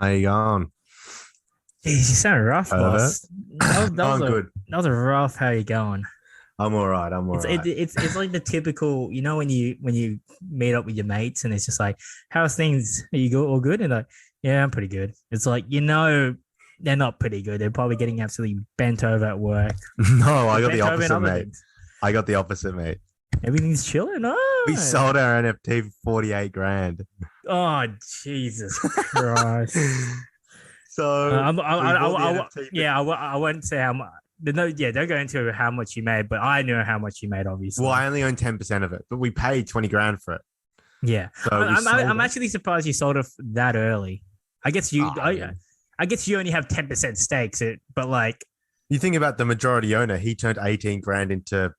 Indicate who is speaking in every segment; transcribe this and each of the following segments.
Speaker 1: How you going?
Speaker 2: Jeez, you sound rough,
Speaker 1: Pervert.
Speaker 2: boss.
Speaker 1: I'm good.
Speaker 2: That was a rough. How you going?
Speaker 1: I'm all right. I'm all right.
Speaker 2: It's like the typical, when you meet up with your mates and it's just like, how's things? Are you good? All good? And like, yeah, I'm pretty good. It's like they're not pretty good. They're probably getting absolutely bent over at work.
Speaker 1: No, I
Speaker 2: They're
Speaker 1: got the
Speaker 2: bent over in
Speaker 1: opposite,
Speaker 2: other
Speaker 1: mate.
Speaker 2: things.
Speaker 1: I got the opposite, mate.
Speaker 2: Everything's chilling.
Speaker 1: We
Speaker 2: Oh,
Speaker 1: sold our NFT for 48 grand.
Speaker 2: oh, Jesus Christ.
Speaker 1: So we bought the NFT.
Speaker 2: Yeah, I won't say how much. No, yeah, don't go into how much you made, but I know how much you made, obviously.
Speaker 1: Well, I only own 10% of it, but we paid 20 grand for it.
Speaker 2: Yeah,
Speaker 1: So we sold
Speaker 2: I'm
Speaker 1: it.
Speaker 2: actually surprised you sold it that early. I guess you,
Speaker 1: Ah, man.
Speaker 2: I guess you only have 10% stakes, but like
Speaker 1: You think about the majority owner, he turned 18 grand into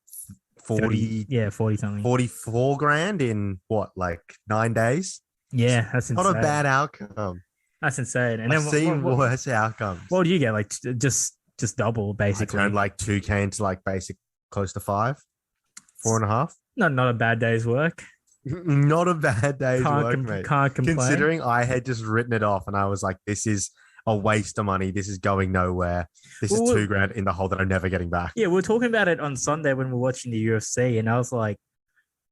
Speaker 2: 30,
Speaker 1: 40,
Speaker 2: yeah, 40 something.
Speaker 1: 44 grand in what, like 9 days?
Speaker 2: Yeah, that's
Speaker 1: Not
Speaker 2: insane.
Speaker 1: a bad outcome.
Speaker 2: That's insane. And
Speaker 1: I've
Speaker 2: then
Speaker 1: seen worse outcomes.
Speaker 2: what do you get? Like just double,
Speaker 1: I
Speaker 2: basically.
Speaker 1: turned like 2K into like basic close to five, four and a half.
Speaker 2: Not a bad day's work.
Speaker 1: Not a bad day's work, mate.
Speaker 2: Can't complain.
Speaker 1: Considering I had just written it off and I was like, this is a waste of money. This is going nowhere. This is
Speaker 2: Well,
Speaker 1: 2 grand in the hole that I'm never getting back.
Speaker 2: Yeah, we were talking about it on Sunday when we were watching the UFC, and I was like,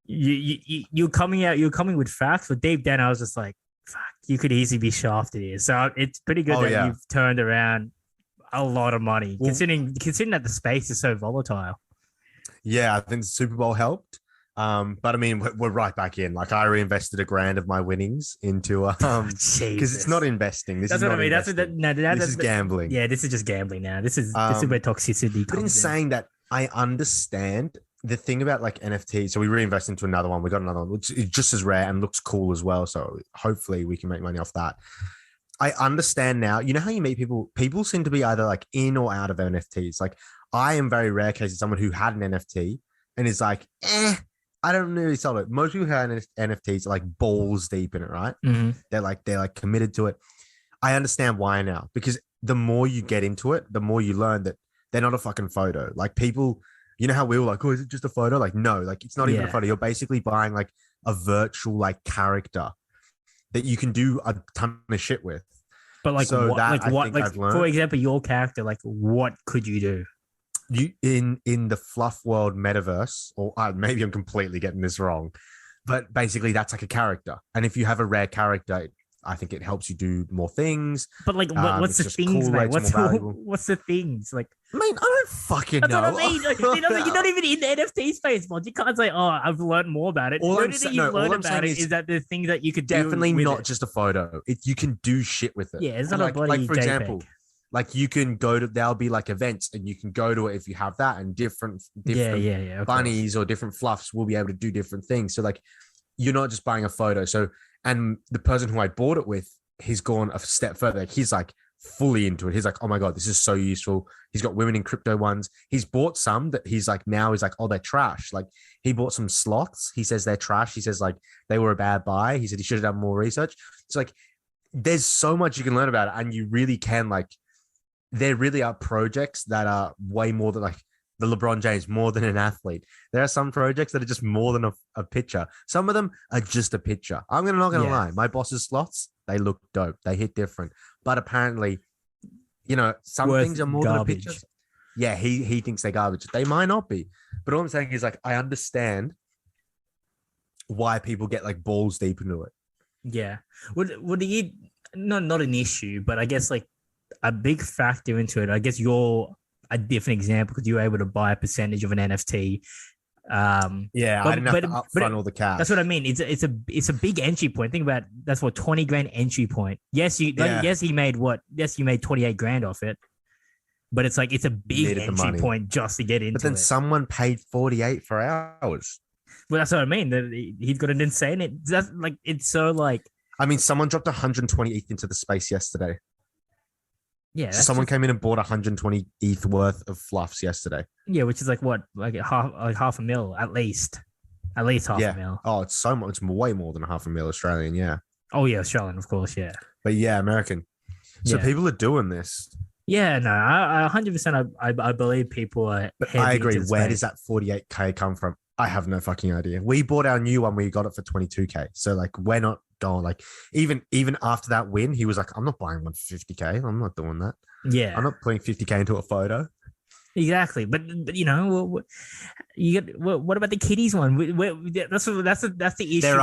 Speaker 2: you're coming with facts, but deep down I was just like, fuck, you could easily be shafted here. So it's pretty good
Speaker 1: Oh,
Speaker 2: that
Speaker 1: yeah.
Speaker 2: you've turned around a lot of money,
Speaker 1: Well-
Speaker 2: considering that the space is so volatile.
Speaker 1: Yeah, I think the Super Bowl helped. But I mean, we're right back in. Like I reinvested a grand of my winnings into because it's not investing. This
Speaker 2: That's
Speaker 1: is
Speaker 2: what I
Speaker 1: not
Speaker 2: mean. That's
Speaker 1: investing.
Speaker 2: what
Speaker 1: This is gambling.
Speaker 2: Yeah, this is just gambling now. This is where toxicity
Speaker 1: But in
Speaker 2: comes in.
Speaker 1: saying that, I understand the thing about like NFT. So we reinvest into another one. We got another one, which is just as rare and looks cool as well. So hopefully we can make money off that. I understand now. You know how you meet people? People seem to be either like in or out of NFTs. Like I am very rare case of someone who had an NFT and is like, I don't really sell it. Most people who have NFTs are like balls deep in it, right?
Speaker 2: Mhm.
Speaker 1: They're like committed to it. I understand why now, because the more you get into it, the more you learn that they're not a fucking photo. Like people, you know how we were like, oh, is it just a photo? Like, no, like it's not even a
Speaker 2: Yeah.
Speaker 1: photo. You're basically buying like a virtual like character that you can do a ton of shit with.
Speaker 2: But like
Speaker 1: So
Speaker 2: what?
Speaker 1: that
Speaker 2: Like
Speaker 1: I
Speaker 2: what?
Speaker 1: think
Speaker 2: Like
Speaker 1: I've learned.
Speaker 2: for example, your character. Like what could you do?
Speaker 1: You in the fluff world metaverse, or maybe I'm completely getting this wrong, but basically that's like a character. And if you have a rare character, I think it helps you do more things.
Speaker 2: But like, what's
Speaker 1: It's
Speaker 2: the
Speaker 1: just
Speaker 2: things,
Speaker 1: cool,
Speaker 2: mate?
Speaker 1: it's more valuable.
Speaker 2: What's the things? Like,
Speaker 1: I mean, I don't fucking
Speaker 2: that's
Speaker 1: know.
Speaker 2: what I mean. Like, you're not even in the NFT space, man. You can't say, "Oh, I've learned more about it."
Speaker 1: All
Speaker 2: The
Speaker 1: I'm
Speaker 2: only
Speaker 1: sa-
Speaker 2: thing
Speaker 1: no,
Speaker 2: you've
Speaker 1: all
Speaker 2: learned
Speaker 1: I'm
Speaker 2: about
Speaker 1: saying
Speaker 2: it is that there's things that you could do
Speaker 1: Definitely
Speaker 2: with
Speaker 1: not
Speaker 2: it.
Speaker 1: just a photo. You can do shit with it.
Speaker 2: Yeah, it's
Speaker 1: And
Speaker 2: not a bloody
Speaker 1: like for
Speaker 2: JPEG.
Speaker 1: example, like you can go to there'll be like events and you can go to it if you have that, and different
Speaker 2: Yeah. Of course.
Speaker 1: bunnies or different fluffs will be able to do different things. So like you're not just buying a photo. So and the person who I bought it with, he's gone a step further. Like, he's like fully into it. He's like, oh my God, this is so useful. He's got women in crypto ones. He's bought some that he's like oh, they're trash. Like he bought some slots. He says they're trash. He says like they were a bad buy. He said he should have done more research. It's like there's so much you can learn about it, and you really can like there really are projects that are way more than like the LeBron James, more than an athlete. There are some projects that are just more than a picture. Some of them are just a picture. I'm not gonna
Speaker 2: Yeah.
Speaker 1: lie. My boss's slots, they look dope. They hit different. But apparently, some
Speaker 2: Worth
Speaker 1: things are more
Speaker 2: garbage.
Speaker 1: than a picture. Yeah, he thinks they're garbage. They might not be. But all I'm saying is like I understand why people get like balls deep into it.
Speaker 2: Yeah. Would you not an issue, but I guess like a big factor into it. I guess you're a different example because you were able to buy a percentage of an NFT.
Speaker 1: Yeah,
Speaker 2: But-
Speaker 1: I didn't have to
Speaker 2: but
Speaker 1: upfront all the cash.
Speaker 2: That's what I mean. It's a big entry point. Think about that's what 20 grand entry point. Yes,
Speaker 1: Yeah.
Speaker 2: you made what? Yes, you made 28 grand off it. But it's like it's a big
Speaker 1: Needed the
Speaker 2: entry
Speaker 1: money.
Speaker 2: point just to get into
Speaker 1: But then
Speaker 2: it.
Speaker 1: someone paid 48 for ours.
Speaker 2: Well, that's what I mean. That he's got an insane. That's like it's so like
Speaker 1: I mean, someone dropped 120 ETH into the space yesterday.
Speaker 2: yeah.
Speaker 1: So
Speaker 2: that's
Speaker 1: someone
Speaker 2: just-
Speaker 1: came in and bought 120 ETH worth of fluffs yesterday.
Speaker 2: yeah, which is like what like half a mil at least half
Speaker 1: Yeah.
Speaker 2: a mil.
Speaker 1: Oh, it's so much. It's way more than half a mil Australian. Yeah.
Speaker 2: Oh yeah, Australian of course. Yeah.
Speaker 1: But yeah, American. So
Speaker 2: Yeah.
Speaker 1: people are doing this.
Speaker 2: Yeah, no, I 100%. I believe people are.
Speaker 1: But
Speaker 2: heavy
Speaker 1: I agree.
Speaker 2: into the
Speaker 1: Where
Speaker 2: space.
Speaker 1: does that 48K come from? I have no fucking idea. We bought our new one. We got it for 22K. So like we're not going. Like even after that win, he was like, I'm not buying one for 50K. I'm not doing that.
Speaker 2: Yeah,
Speaker 1: I'm not putting 50K into a photo.
Speaker 2: exactly. But you know, you get what about the kiddies one? That's the issue.
Speaker 1: There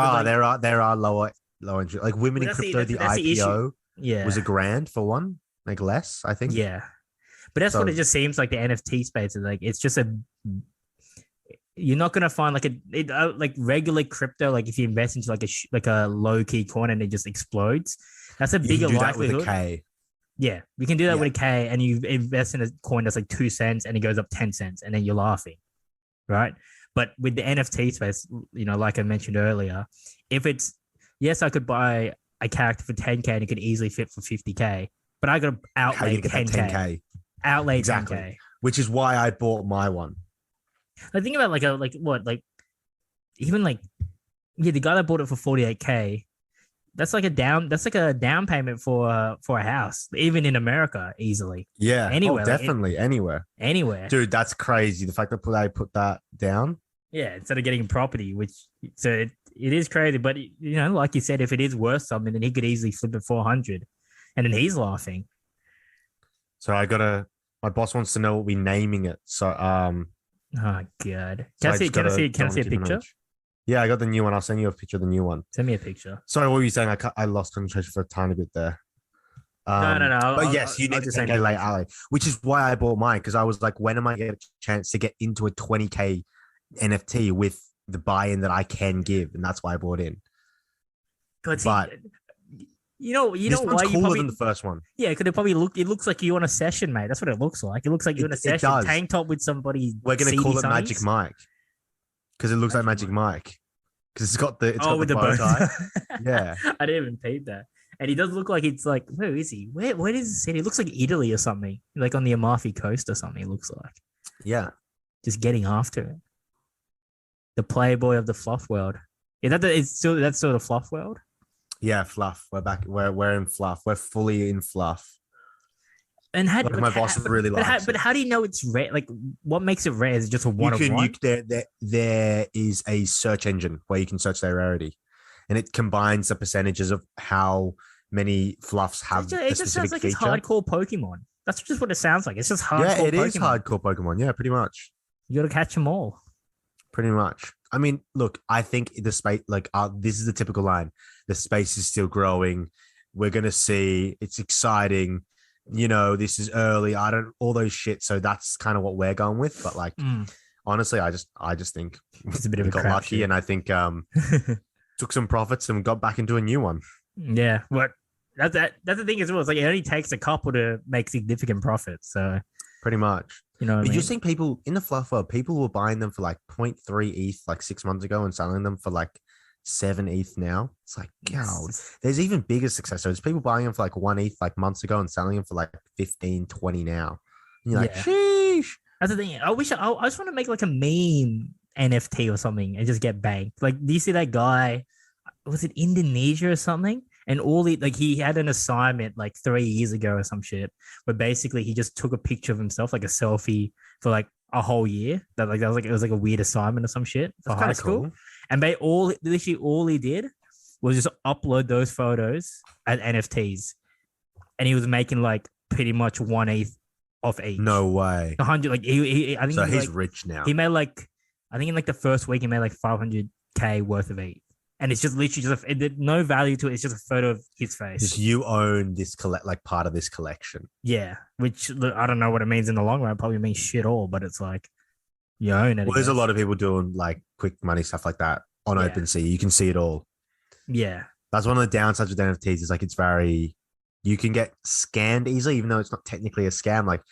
Speaker 1: are lower entry, like women in crypto. The IPO was $1,000 for one, like less, I think.
Speaker 2: Yeah, but that's what it just seems like. The NFT space is like, it's just you're not gonna find like regular crypto. Like if you invest into like a low key coin and it just explodes, that's a bigger likelihood. With a K. Yeah, we can do that with a K, and you invest in a coin that's like 2 cents and it goes up 10 cents, and then you're laughing, right? But with the NFT space, you know, like I mentioned earlier, if it's, yes, I could buy a character for 10K and it could easily fit for 50K, but I got to outlay 10K. Outlay exactly. 10K.
Speaker 1: Which is why I bought my one.
Speaker 2: I think about the guy that bought it for 48K, that's like a down payment for a house, even in America, easily.
Speaker 1: Yeah.
Speaker 2: Anywhere.
Speaker 1: Definitely. Anywhere. Dude, that's crazy. The fact that they put that down.
Speaker 2: Yeah, instead of getting property, so it is crazy. But, you know, like you said, if it is worth something, then he could easily flip it 400, and then he's laughing.
Speaker 1: So my boss wants to know what we're naming it. So,
Speaker 2: oh God. Can I see a picture?
Speaker 1: Yeah, I got the new one. I'll send you a picture of the new one.
Speaker 2: Send me a picture.
Speaker 1: Sorry, what were you saying? I lost concentration for a tiny bit there.
Speaker 2: No.
Speaker 1: But yes, you need to say late alley, which is why I bought mine, because I was like, when am I getting a chance to get into a 20K NFT with the buy-in that I can give? And that's why I bought in. But
Speaker 2: you know
Speaker 1: why you probably than the first one.
Speaker 2: Yeah, because it looks like you're on a session, mate. That's what it looks like. It looks like you're on a session, tank top with somebody.
Speaker 1: We're gonna call it Magic Mike because it looks like Magic Mike. Because it's got the bow tie. Yeah,
Speaker 2: I didn't even peep that. And he does look like, it's like, where is he? Where does he sit? He looks like Italy or something, like on the Amalfi Coast or something. It looks like.
Speaker 1: Yeah,
Speaker 2: just getting after it. The playboy of the fluff world. Yeah, that's sort of fluff world.
Speaker 1: Yeah, fluff. We're back. We're in fluff. We're fully in fluff.
Speaker 2: And
Speaker 1: my boss really likes.
Speaker 2: But how do you know it's rare? Like, what makes it rare? Is it just a one of one?
Speaker 1: There is a search engine where you can search their rarity, and it combines the percentages of how many fluffs have. It just sounds like
Speaker 2: it's hardcore Pokemon. That's just what it sounds like. It's just hardcore.
Speaker 1: Yeah, it is hardcore Pokemon. Yeah, pretty much.
Speaker 2: You got to catch them all.
Speaker 1: Pretty much. I mean, look, I think the space, this is the typical line. The space is still growing. We're going to see. It's exciting. You know, this is early. All those shit. So that's kind of what we're going with. But honestly, I just think
Speaker 2: it's a bit of a
Speaker 1: got lucky, shit. And I think took some profits and got back into a new one.
Speaker 2: Yeah. But that's the thing as well. It's like, it only takes a couple to make significant profits. So
Speaker 1: pretty much.
Speaker 2: You know,
Speaker 1: but you're seeing people in the fluff world, people were buying them for like 0.3 ETH like 6 months ago and selling them for like 7 ETH now. It's like, God, there's even bigger success. So there's people buying them for like 1 ETH like months ago and selling them for like 15, 20 now. And you're like, sheesh.
Speaker 2: That's the thing. I just want to make like a meme NFT or something and just get banked. Like, do you see that guy? Was it Indonesia or something? And he had an assignment like 3 years ago or some shit, where basically he just took a picture of himself, like a selfie, for like a whole year. It was like a weird assignment or some shit for high school. Cool. And literally all he did was just upload those photos as NFTs, and he was making like pretty much 1 ETH off each.
Speaker 1: No way.
Speaker 2: 100. Like I think
Speaker 1: so. He's rich now.
Speaker 2: He made like, I think in like the first week he made like 500K worth of ETH. And it's just literally no value to it. It's just a photo of his face.
Speaker 1: Just you own this part of this collection.
Speaker 2: Yeah, which I don't know what it means in the long run. It probably means shit all, but it's like you own it.
Speaker 1: Well, there's a lot of people doing like quick money stuff like that on OpenSea. You can see it all.
Speaker 2: Yeah,
Speaker 1: that's one of the downsides with NFTs. Is like you can get scammed easily, even though it's not technically a scam. Like,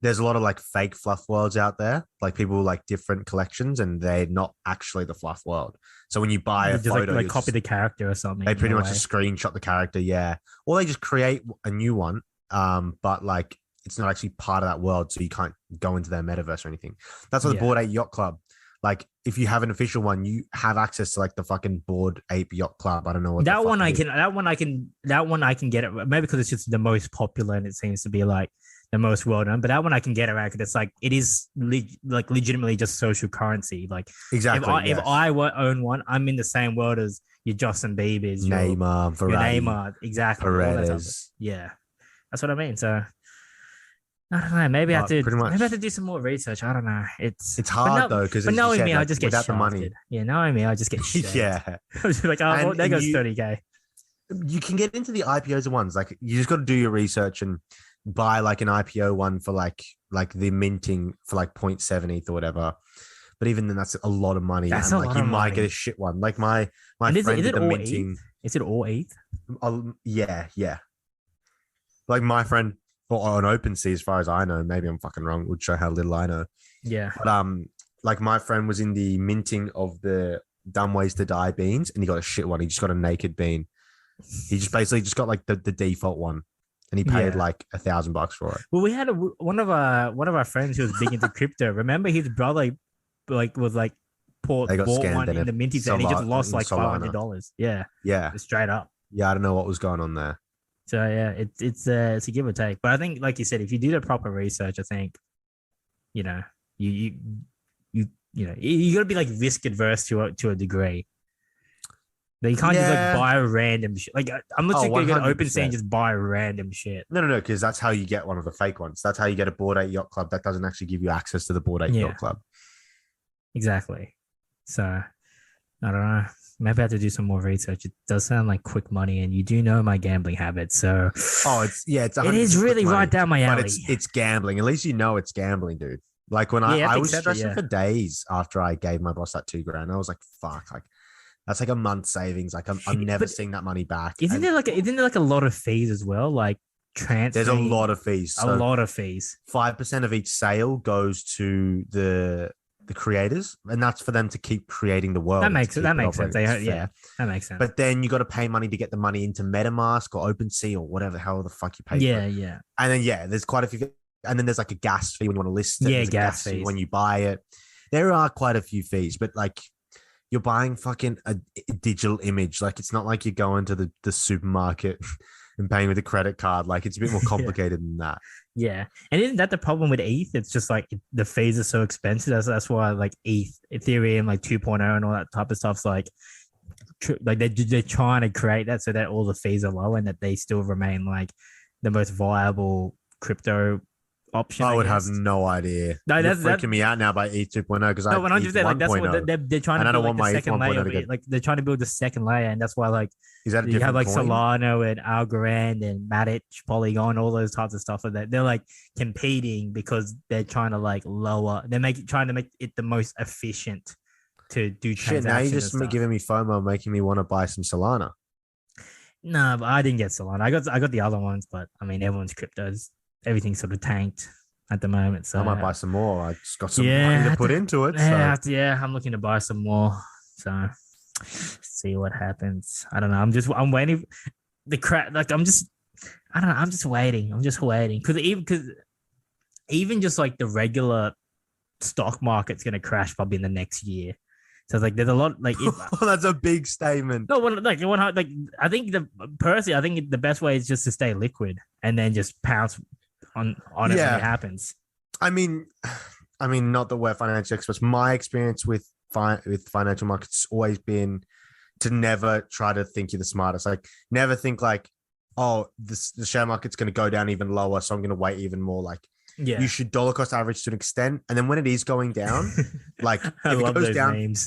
Speaker 1: there's a lot of like fake fluff worlds out there, like people like different collections, and they're not actually the fluff world. So when you buy a photo,
Speaker 2: like copy the character or something.
Speaker 1: They pretty much just screenshot the character, yeah, or they just create a new one. But like it's not actually part of that world, so you can't go into their metaverse or anything. That's what the Bored Ape Yacht Club. Like, if you have an official one, you have access to like the fucking Bored Ape Yacht Club. I don't know what
Speaker 2: that one I can get it, maybe because it's just the most popular and it seems to be like the most well known. But that one I can get around because it's like it is like legitimately just social currency. Like
Speaker 1: Exactly.
Speaker 2: if I own one, I'm in the same world as your Justin Bieber's,
Speaker 1: Neymar,
Speaker 2: your
Speaker 1: Verratti,
Speaker 2: Neymar, exactly.
Speaker 1: Paredes.
Speaker 2: Yeah, that's what I mean. So I don't know. Maybe I have to.
Speaker 1: Pretty much.
Speaker 2: Maybe I have to do some more research. I don't know.
Speaker 1: It's hard though because
Speaker 2: but knowing
Speaker 1: said,
Speaker 2: me,
Speaker 1: like,
Speaker 2: I just get
Speaker 1: without
Speaker 2: shafted.
Speaker 1: the money.
Speaker 2: Yeah, knowing me, I just get shafted.
Speaker 1: Yeah.
Speaker 2: I was like, oh, well, there goes 30K.
Speaker 1: You can get into the IPOs ones. Like you just got to do your research and buy like an IPO one for like the minting for like 0.7 ETH or whatever. But even then, that's a lot of money.
Speaker 2: That's
Speaker 1: and
Speaker 2: a
Speaker 1: like
Speaker 2: lot
Speaker 1: you
Speaker 2: of
Speaker 1: might
Speaker 2: money.
Speaker 1: get a shit one. Like my
Speaker 2: And
Speaker 1: friend
Speaker 2: is
Speaker 1: did
Speaker 2: it
Speaker 1: the
Speaker 2: all
Speaker 1: minting.
Speaker 2: ETH? Is it all ETH?
Speaker 1: Yeah. Like my friend on OpenSea, as far as I know, maybe I'm fucking wrong. Would show how little I know.
Speaker 2: Yeah.
Speaker 1: But like my friend was in the minting of the Dumb Ways to Die beans, and he got a shit one. He just got a naked bean. He just basically just got like the default one, and he paid like $1,000 for it.
Speaker 2: Well, we had one of our friends who was big into crypto. Remember, his brother was like bought one in the minty and he just lost like $500. Yeah, straight up.
Speaker 1: Yeah, I don't know what was going on there.
Speaker 2: So yeah, it's a give or take. But I think, like you said, if you do the proper research, I think, you know, you got to be like risk adverse to a degree. But you can't just like buy random shit. Like I'm literally gonna go to OpenSea and just buy random shit.
Speaker 1: No, because that's how you get one of the fake ones. That's how you get a Bored Ape Yacht Club that doesn't actually give you access to the Bored Ape Yacht Club.
Speaker 2: Exactly. So I don't know. Maybe I have to do some more research. It does sound like quick money, and you do know my gambling habits. So
Speaker 1: it
Speaker 2: is really right down my alley.
Speaker 1: But it's gambling. At least you know it's gambling, dude. Like when I was stressing for days after I gave my boss that $2,000, I was like, fuck, like that's like a month's savings. Like I'm never seeing that money back.
Speaker 2: Isn't there like a lot of fees as well? Like transfer.
Speaker 1: There's a lot of fees.
Speaker 2: A lot of fees.
Speaker 1: 5% of each sale goes to the creators, and that's for them to keep creating the world.
Speaker 2: That makes sense. That makes sense.
Speaker 1: But then you got to pay money to get the money into MetaMask or OpenSea or whatever the hell the fuck you pay.
Speaker 2: Yeah.
Speaker 1: And then there's quite a few. And then there's like a gas fee when you want to list it.
Speaker 2: Yeah, gas fees
Speaker 1: when you buy it. There are quite a few fees, but like you're buying fucking a digital image. Like it's not like you're going to the supermarket and paying with a credit card. Like it's a bit more complicated than that.
Speaker 2: Yeah. And isn't that the problem with ETH? It's just like the fees are so expensive. That's why like Ethereum, like 2.0 and all that type of stuff's like they're trying to create that so that all the fees are low and that they still remain like the most viable crypto option.
Speaker 1: I would have no idea. No, that's freaking me out now by ETH 2.0 because I
Speaker 2: 100%. Like that's what they're trying to build like the second layer. Like they're trying to build the second layer, and that's why like you have like coin? Solana and Algorand and Matic, Polygon, all those types of stuff. That they're like competing because they're trying to like lower. Trying to make it the most efficient to do transactions.
Speaker 1: Shit, now you're just giving me FOMO, making me want to buy some Solana.
Speaker 2: No, but I didn't get Solana. I got the other ones, but I mean everyone's cryptos. Everything's sort of tanked at the moment. So
Speaker 1: I might buy some more. I just got some money to put into it.
Speaker 2: I'm looking to buy some more. So see what happens. I don't know. I'm waiting. I'm just waiting. Because even just like the regular stock market's gonna crash probably in the next year. So like there's a lot like
Speaker 1: that's a big statement.
Speaker 2: No, I think the best way is just to stay liquid and then just pounce on it when it happens.
Speaker 1: I mean, not that we're financial experts. My experience with financial markets has always been to never try to think you're the smartest. Like never think like, oh, the share market's going to go down even lower, so I'm going to wait even more. Like you should dollar cost average to an extent, and then when it is going down, like if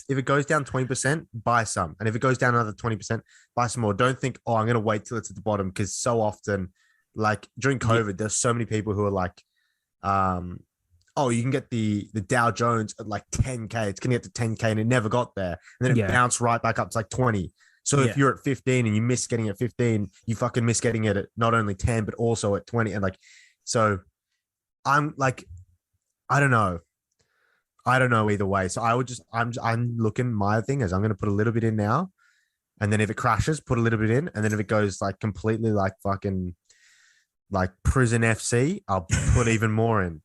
Speaker 1: it goes down 20%, buy some, and if it goes down another 20%, buy some more. Don't think, oh, I'm going to wait till it's at the bottom, because so often. Like during COVID, there's so many people who are like, oh, you can get the Dow Jones at like 10K. It's going to get to 10K and it never got there. And then it bounced right back up to like 20. So if you're at 15 and you miss getting at 15, you fucking miss getting it at not only 10, but also at 20. And like, so I'm like, I don't know either way. So I'm looking, my thing is I'm going to put a little bit in now. And then if it crashes, put a little bit in. And then if it goes like completely like fucking like prison FC, I'll put even more in.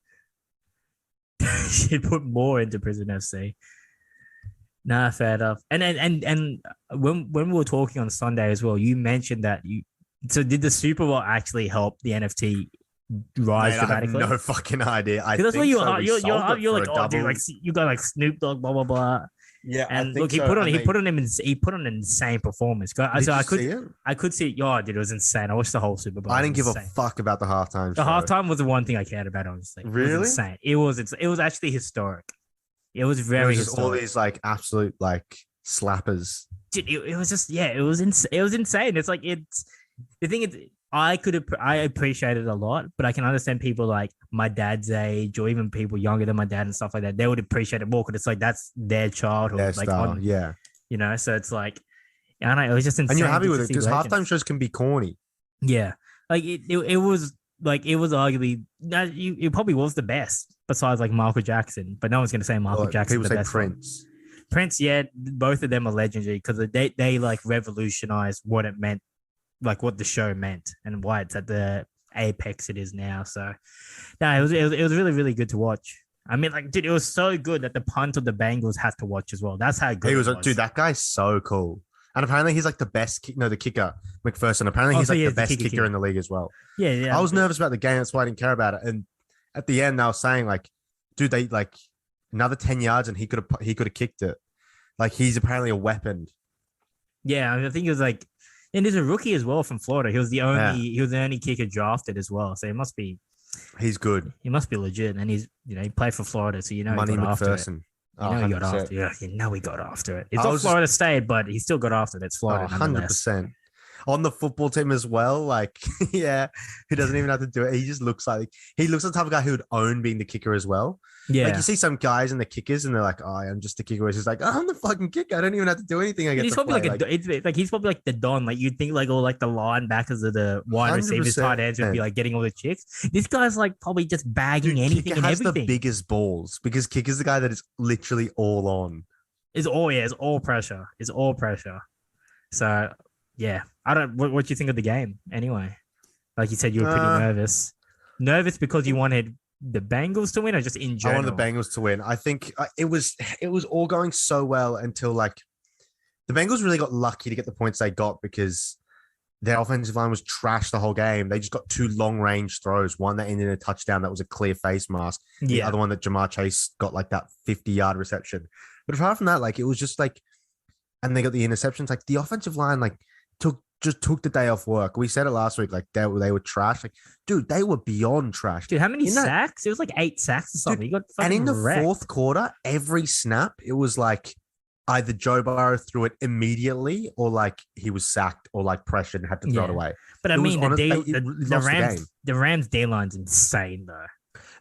Speaker 2: You'd put more into prison FC. Nah, fair enough. And when we were talking on Sunday as well, you mentioned that so did the Super Bowl actually help the NFT rise
Speaker 1: Mate, I have
Speaker 2: dramatically?
Speaker 1: no fucking idea. I
Speaker 2: Because that's what
Speaker 1: think
Speaker 2: you
Speaker 1: so.
Speaker 2: are.
Speaker 1: We
Speaker 2: You're
Speaker 1: sold it
Speaker 2: you're
Speaker 1: for
Speaker 2: like,
Speaker 1: a
Speaker 2: oh, dude,
Speaker 1: double.
Speaker 2: like you got like Snoop Dogg, blah blah blah.
Speaker 1: Yeah, I
Speaker 2: And
Speaker 1: think
Speaker 2: look, he
Speaker 1: so.
Speaker 2: put on
Speaker 1: And
Speaker 2: he put on him he put on an insane performance.
Speaker 1: did
Speaker 2: So
Speaker 1: you see it?
Speaker 2: I could see it. Yeah, dude, it was insane. I watched the whole Super Bowl.
Speaker 1: I
Speaker 2: It
Speaker 1: didn't
Speaker 2: was
Speaker 1: give a
Speaker 2: insane.
Speaker 1: fuck about the halftime
Speaker 2: The
Speaker 1: show.
Speaker 2: halftime was the one thing I cared about. Honestly, it was
Speaker 1: Really?
Speaker 2: insane. It was actually historic. It was
Speaker 1: It
Speaker 2: very
Speaker 1: was just all
Speaker 2: historic.
Speaker 1: these like absolute like slappers.
Speaker 2: Dude, it was just it was it was insane. It's like it's the thing is I appreciate it a lot, but I can understand people like my dad's age or even people younger than my dad and stuff like that. They would appreciate it more because it's like that's their childhood,
Speaker 1: Their
Speaker 2: like
Speaker 1: style, yeah.
Speaker 2: you know. So it's like I don't know. It was just insane.
Speaker 1: And you're happy
Speaker 2: to
Speaker 1: with it
Speaker 2: see
Speaker 1: because
Speaker 2: legends.
Speaker 1: halftime shows can be corny.
Speaker 2: Yeah, like it was like it was arguably it probably was the best besides like Michael Jackson, but no one's gonna say Michael
Speaker 1: Like,
Speaker 2: Jackson.
Speaker 1: people
Speaker 2: The
Speaker 1: say
Speaker 2: best one.
Speaker 1: Prince.
Speaker 2: Prince, yeah, both of them are legendary because they like revolutionized what it meant, like what the show meant and why it's at the apex it is now. So, no, it was really really good to watch. I mean, like, dude, it was so good that the punt of the Bengals had to watch as well. That's how good
Speaker 1: He
Speaker 2: it
Speaker 1: was,
Speaker 2: was.
Speaker 1: dude. That guy's so cool. And apparently he's like the best. The kicker, McPherson. Apparently
Speaker 2: Oh,
Speaker 1: he's
Speaker 2: so
Speaker 1: like
Speaker 2: he
Speaker 1: the
Speaker 2: is the
Speaker 1: best
Speaker 2: kicker
Speaker 1: kicker
Speaker 2: king.
Speaker 1: in the league as well.
Speaker 2: Yeah.
Speaker 1: I was nervous about the game. That's why I didn't care about it. And at the end, they were saying like, dude, they like another 10 yards and he could have kicked it. Like he's apparently a weapon.
Speaker 2: Yeah, I think it was like, and there's a rookie as well from Florida. He was the only kicker drafted as well. So
Speaker 1: He's good.
Speaker 2: he must be legit. And he's he played for Florida, so
Speaker 1: Money
Speaker 2: he got after it.
Speaker 1: McPherson.
Speaker 2: You know he got
Speaker 1: 100%.
Speaker 2: after it. You know he got after it. It's
Speaker 1: I
Speaker 2: not
Speaker 1: was
Speaker 2: Florida State, but he still got after it. It's Florida,
Speaker 1: Oh,
Speaker 2: nonetheless.
Speaker 1: 100%. On the football team as well. Like, yeah, he doesn't even have to do it. He just looks like the type of guy who would own being the kicker as well.
Speaker 2: Yeah,
Speaker 1: Like you see some guys and the kickers and they're like, oh, I'm just the kicker. He's like, oh, I'm the fucking kicker. I don't even have to do anything. I get
Speaker 2: he's
Speaker 1: to
Speaker 2: probably
Speaker 1: play.
Speaker 2: like he's probably like the Don. Like you'd think like all like the linebackers of the wide receivers, tight ends would be like getting all the chicks. This guy's like probably just bagging anything
Speaker 1: kicker
Speaker 2: and
Speaker 1: has
Speaker 2: everything.
Speaker 1: the biggest balls because kicker's the guy that is literally all on.
Speaker 2: It's all pressure. It's all pressure. So yeah, I don't. What do you think of the game anyway? Like you said, you were pretty nervous. Nervous because you wanted the Bengals to win, or just in
Speaker 1: I
Speaker 2: general?
Speaker 1: wanted the Bengals to win. I think it was all going so well until like the Bengals really got lucky to get the points they got because their offensive line was trash the whole game. They just got two long range throws. One that ended in a touchdown that was a clear face mask. The other one that Jamar Chase got like that 50-yard reception. But apart from that, like it was just like, and they got the interceptions. Like the offensive line, like took the day off work. We said it last week. Like they were trash. Like, dude, they were beyond trash.
Speaker 2: Dude, how many sacks? It was like 8 sacks or something.
Speaker 1: Dude,
Speaker 2: you got
Speaker 1: and in the
Speaker 2: wrecked.
Speaker 1: fourth quarter, every snap, it was like either Joe Burrow threw it immediately, or like he was sacked, or like pressured and had to throw it away.
Speaker 2: But I mean,
Speaker 1: the
Speaker 2: Rams D line's insane though.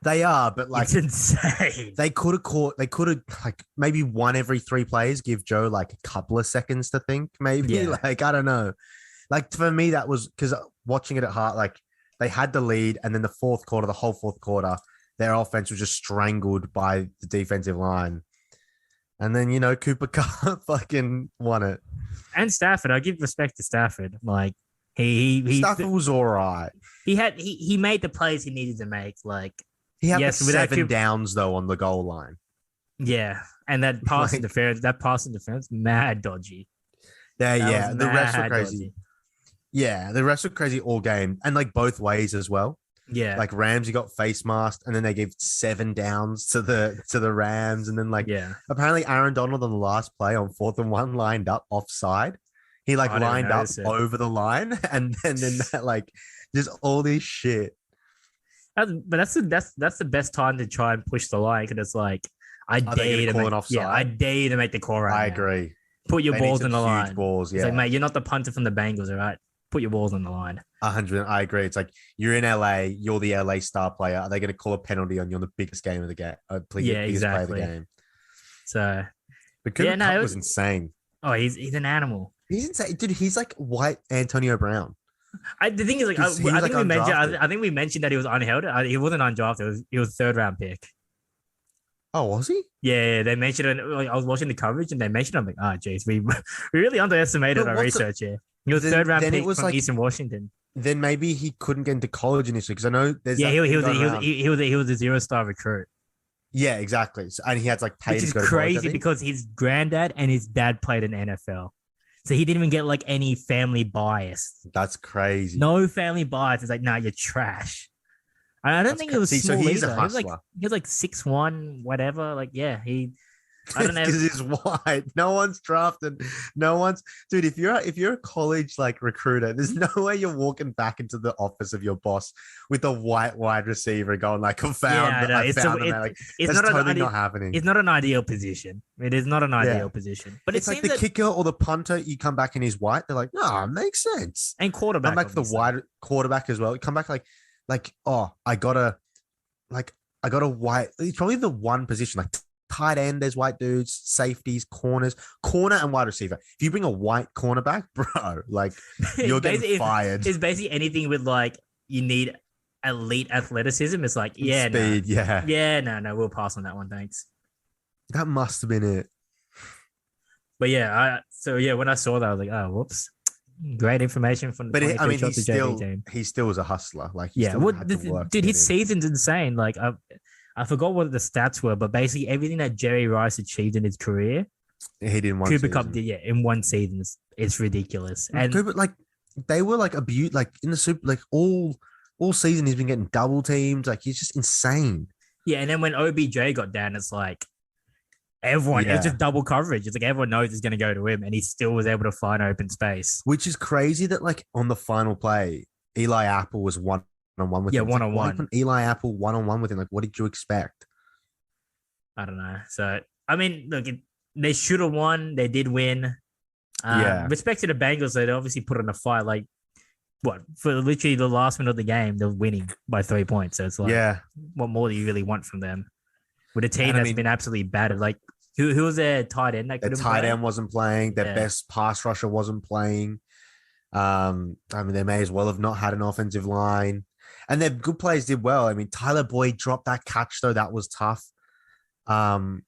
Speaker 1: They are, but like
Speaker 2: it's insane.
Speaker 1: They could have like maybe one every 3 plays, give Joe like a couple of seconds to think, maybe.
Speaker 2: Yeah.
Speaker 1: Like, I don't know. Like for me, that was because watching it at heart, like they had the lead, and then the whole fourth quarter, their offense was just strangled by the defensive line. And then, Cooper Kupp fucking won it.
Speaker 2: And Stafford, I give respect to Stafford. Like
Speaker 1: Stafford was all right.
Speaker 2: He made the plays he needed to make. Like
Speaker 1: he had 7 downs though on the goal line.
Speaker 2: Yeah, and that pass interference, mad dodgy.
Speaker 1: The refs were crazy. Dodgy. Yeah, the refs were crazy all game, and like both ways as well.
Speaker 2: Yeah,
Speaker 1: like Ramsey got face masked, and then they gave 7 downs to the Rams, and then apparently Aaron Donald on the last play on 4th and 1 lined up offside. He lined up over the line, and then that like just all this shit.
Speaker 2: But that's the best time to try and push the line, because it's like I dare you to make the call right.
Speaker 1: I agree.
Speaker 2: Put your balls in the line.
Speaker 1: Balls, yeah.
Speaker 2: It's like, mate, you're not the punter from the Bengals, all right? Put your balls in the line.
Speaker 1: 100. I agree. It's like you're in LA. You're the LA star player. Are they going to call a penalty on you on the biggest game of the game? Biggest play of the game.
Speaker 2: So,
Speaker 1: but Cooper Kupp was insane.
Speaker 2: Oh, he's an animal.
Speaker 1: He's insane, dude. He's like white Antonio Brown.
Speaker 2: The thing is, like, I think we mentioned that he was unheld. He wasn't undrafted. He was 3rd round pick.
Speaker 1: Oh, was he?
Speaker 2: Yeah, they mentioned it. I was watching the coverage and they mentioned it. I'm like, oh, geez, we really underestimated our research here. He was 3rd round pick from Eastern Washington.
Speaker 1: Then maybe he couldn't get into college initially, because I know there's
Speaker 2: he was a 0-star recruit.
Speaker 1: Yeah, exactly. And he had like paid.
Speaker 2: Which is crazy because his granddad and his dad played in NFL. So he didn't even get like any family bias.
Speaker 1: That's crazy.
Speaker 2: No family bias. It's like, nah, you're trash. I don't
Speaker 1: That's
Speaker 2: think he was
Speaker 1: see, so
Speaker 2: small
Speaker 1: he's a
Speaker 2: either.
Speaker 1: hustler.
Speaker 2: He was like 6'1", whatever. Like, yeah, I don't know.
Speaker 1: Because he's white. No one's drafted. No one's dude. If you're a college like recruiter, there's no way you're walking back into the office of your boss with a white wide receiver going like, I found them. Like,
Speaker 2: it's
Speaker 1: that's totally not happening.
Speaker 2: It's not an ideal position. It is not an ideal position. But
Speaker 1: it's like the kicker or the punter. You come back and he's white. They're like, no, it makes sense.
Speaker 2: And quarterback.
Speaker 1: Come back for the wide quarterback as well. You come back like oh, I got a white. It's probably the one position like. Tight end, there's white dudes, safeties, corner and wide receiver. If you bring a white cornerback, bro, like you're getting fired.
Speaker 2: It's basically anything with like you need elite athleticism. It's like, yeah,
Speaker 1: speed,
Speaker 2: no. Yeah, no, we'll pass on that one, thanks.
Speaker 1: That must have been it.
Speaker 2: But yeah, when I saw that, I was like, oh, whoops. Great information from the
Speaker 1: he still was a hustler. Like,
Speaker 2: dude, his season's insane. Like, I forgot what the stats were, but basically everything that Jerry Rice achieved in his career,
Speaker 1: he did in one
Speaker 2: Cooper
Speaker 1: season.
Speaker 2: Cup did, in one season. It's ridiculous. And
Speaker 1: Cooper, like, they were like abused, like in the super, like all season he's been getting double teamed. Like, he's just insane.
Speaker 2: Yeah, and then when OBJ got down, it's like everyone, it's just double coverage. It's like everyone knows it's going to go to him, and he still was able to find open space.
Speaker 1: Which is crazy that like on the final play, Eli Apple was one-on-one with him.
Speaker 2: One-on-one.
Speaker 1: Like, Eli Apple one-on-one with him. Like, what did you expect?
Speaker 2: I don't know. So, I mean, look, they should have won. They did win. Respect to the Bengals, they obviously put on a fight. Like, what? For literally the last minute of the game, they're winning by 3 points. So it's like, what more do you really want from them? With a team that's been absolutely battered. Like, who was their tight end? Their
Speaker 1: tight end wasn't playing. Their best pass rusher wasn't playing. I mean, they may as well have not had an offensive line. And their good players did well. I mean, Tyler Boyd dropped that catch, though. That was tough. And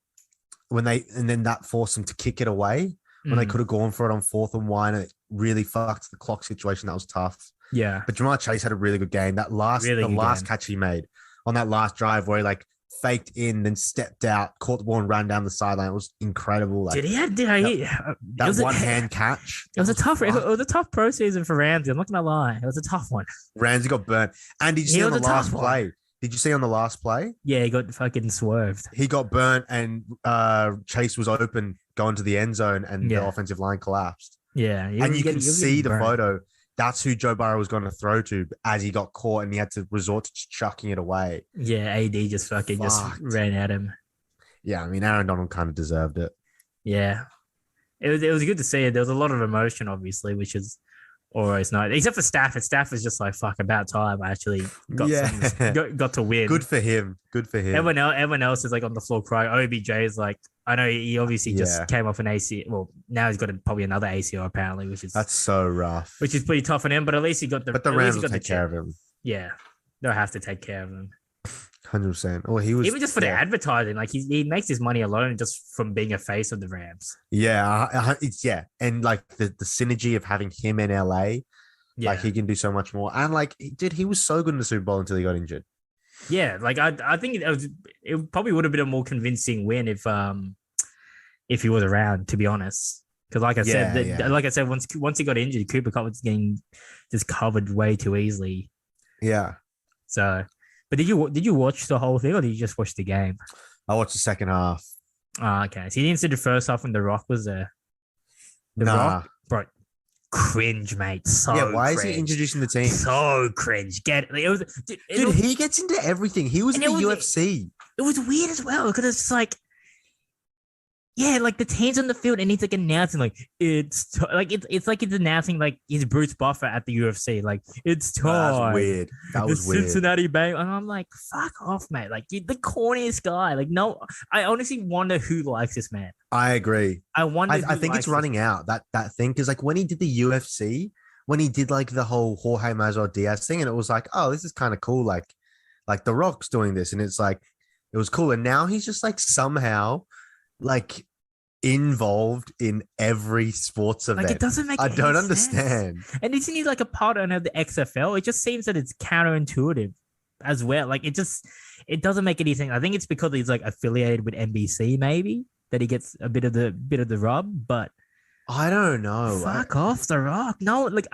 Speaker 1: then that forced them to kick it away when they could have gone for it on 4th and 1. It really fucked the clock situation. That was tough.
Speaker 2: Yeah.
Speaker 1: But Jamar Chase had a really good game. That last catch he made on that last drive where he like faked in, then stepped out, caught the ball and ran down the sideline. It was incredible. Like, that one-hand catch?
Speaker 2: It was a tough pro season for Ramsey. I'm not gonna lie, it was a tough one.
Speaker 1: Ramsey got burnt. And did you see on the last play? Did you see on the last play?
Speaker 2: Yeah, he got fucking swerved.
Speaker 1: He got burnt, and Chase was open going to the end zone, and the offensive line collapsed.
Speaker 2: Yeah,
Speaker 1: and you can see the photo. That's who Joe Burrow was going to throw to as he got caught, and he had to resort to chucking it away.
Speaker 2: Yeah, AD just ran at him.
Speaker 1: Yeah, I mean, Aaron Donald kind of deserved it.
Speaker 2: Yeah, it was good to see it. There was a lot of emotion, obviously, which is always nice. Except for Stafford. Stafford's just like, fuck, about time I actually got to win.
Speaker 1: Good for him.
Speaker 2: Everyone else is like on the floor crying. OBJ is like, I know he obviously just came off an ACL. Well, now he's got probably another ACL apparently, that's
Speaker 1: so rough.
Speaker 2: Which is pretty tough on him. But at least he got the.
Speaker 1: But the Rams will take care of him.
Speaker 2: Yeah, they'll have to take care of him.
Speaker 1: 100%. Oh, he was
Speaker 2: even just for the advertising. Like he makes his money alone just from being a face of the Rams.
Speaker 1: Yeah, and like the synergy of having him in LA, like he can do so much more. And like, dude, he was so good in the Super Bowl until he got injured.
Speaker 2: Yeah, like I think it probably would have been a more convincing win if he was around, to be honest. Because like I said, once he got injured, Cooper Kupp was getting just covered way too easily.
Speaker 1: Yeah.
Speaker 2: So, but did you watch the whole thing, or did you just watch the game?
Speaker 1: I watched the second half.
Speaker 2: Oh, okay. So you didn't see the first half when The Rock was there? Rock? Bro, cringe, mate.
Speaker 1: Why
Speaker 2: cringe.
Speaker 1: Is he introducing the team?
Speaker 2: So cringe.
Speaker 1: He gets into everything. He was in the UFC.
Speaker 2: It was weird as well because it's like, yeah, like the team's on the field and he's like announcing like it's like he's announcing like he's Bruce Buffer at the UFC. Like it's time.
Speaker 1: That was weird.
Speaker 2: Cincinnati Bengals, and I'm like, fuck off, mate. Like you're the corniest guy. Like no, I honestly wonder who likes this man.
Speaker 1: I agree.
Speaker 2: I
Speaker 1: think it's running out that thing because like when he did the UFC, when he did like the whole Jorge Masvidal Diaz thing, and it was like, oh, this is kind of cool. Like The Rock's doing this, and it's like it was cool. And now he's just like somehow like involved in every sports event.
Speaker 2: Like it doesn't make.
Speaker 1: I don't understand.
Speaker 2: And isn't he like a part owner of the XFL? It just seems that it's counterintuitive as well. Like it doesn't make anything. I think it's because he's like affiliated with NBC, maybe that he gets a bit of the rub. But
Speaker 1: I don't know.
Speaker 2: Fuck off, The Rock. No, like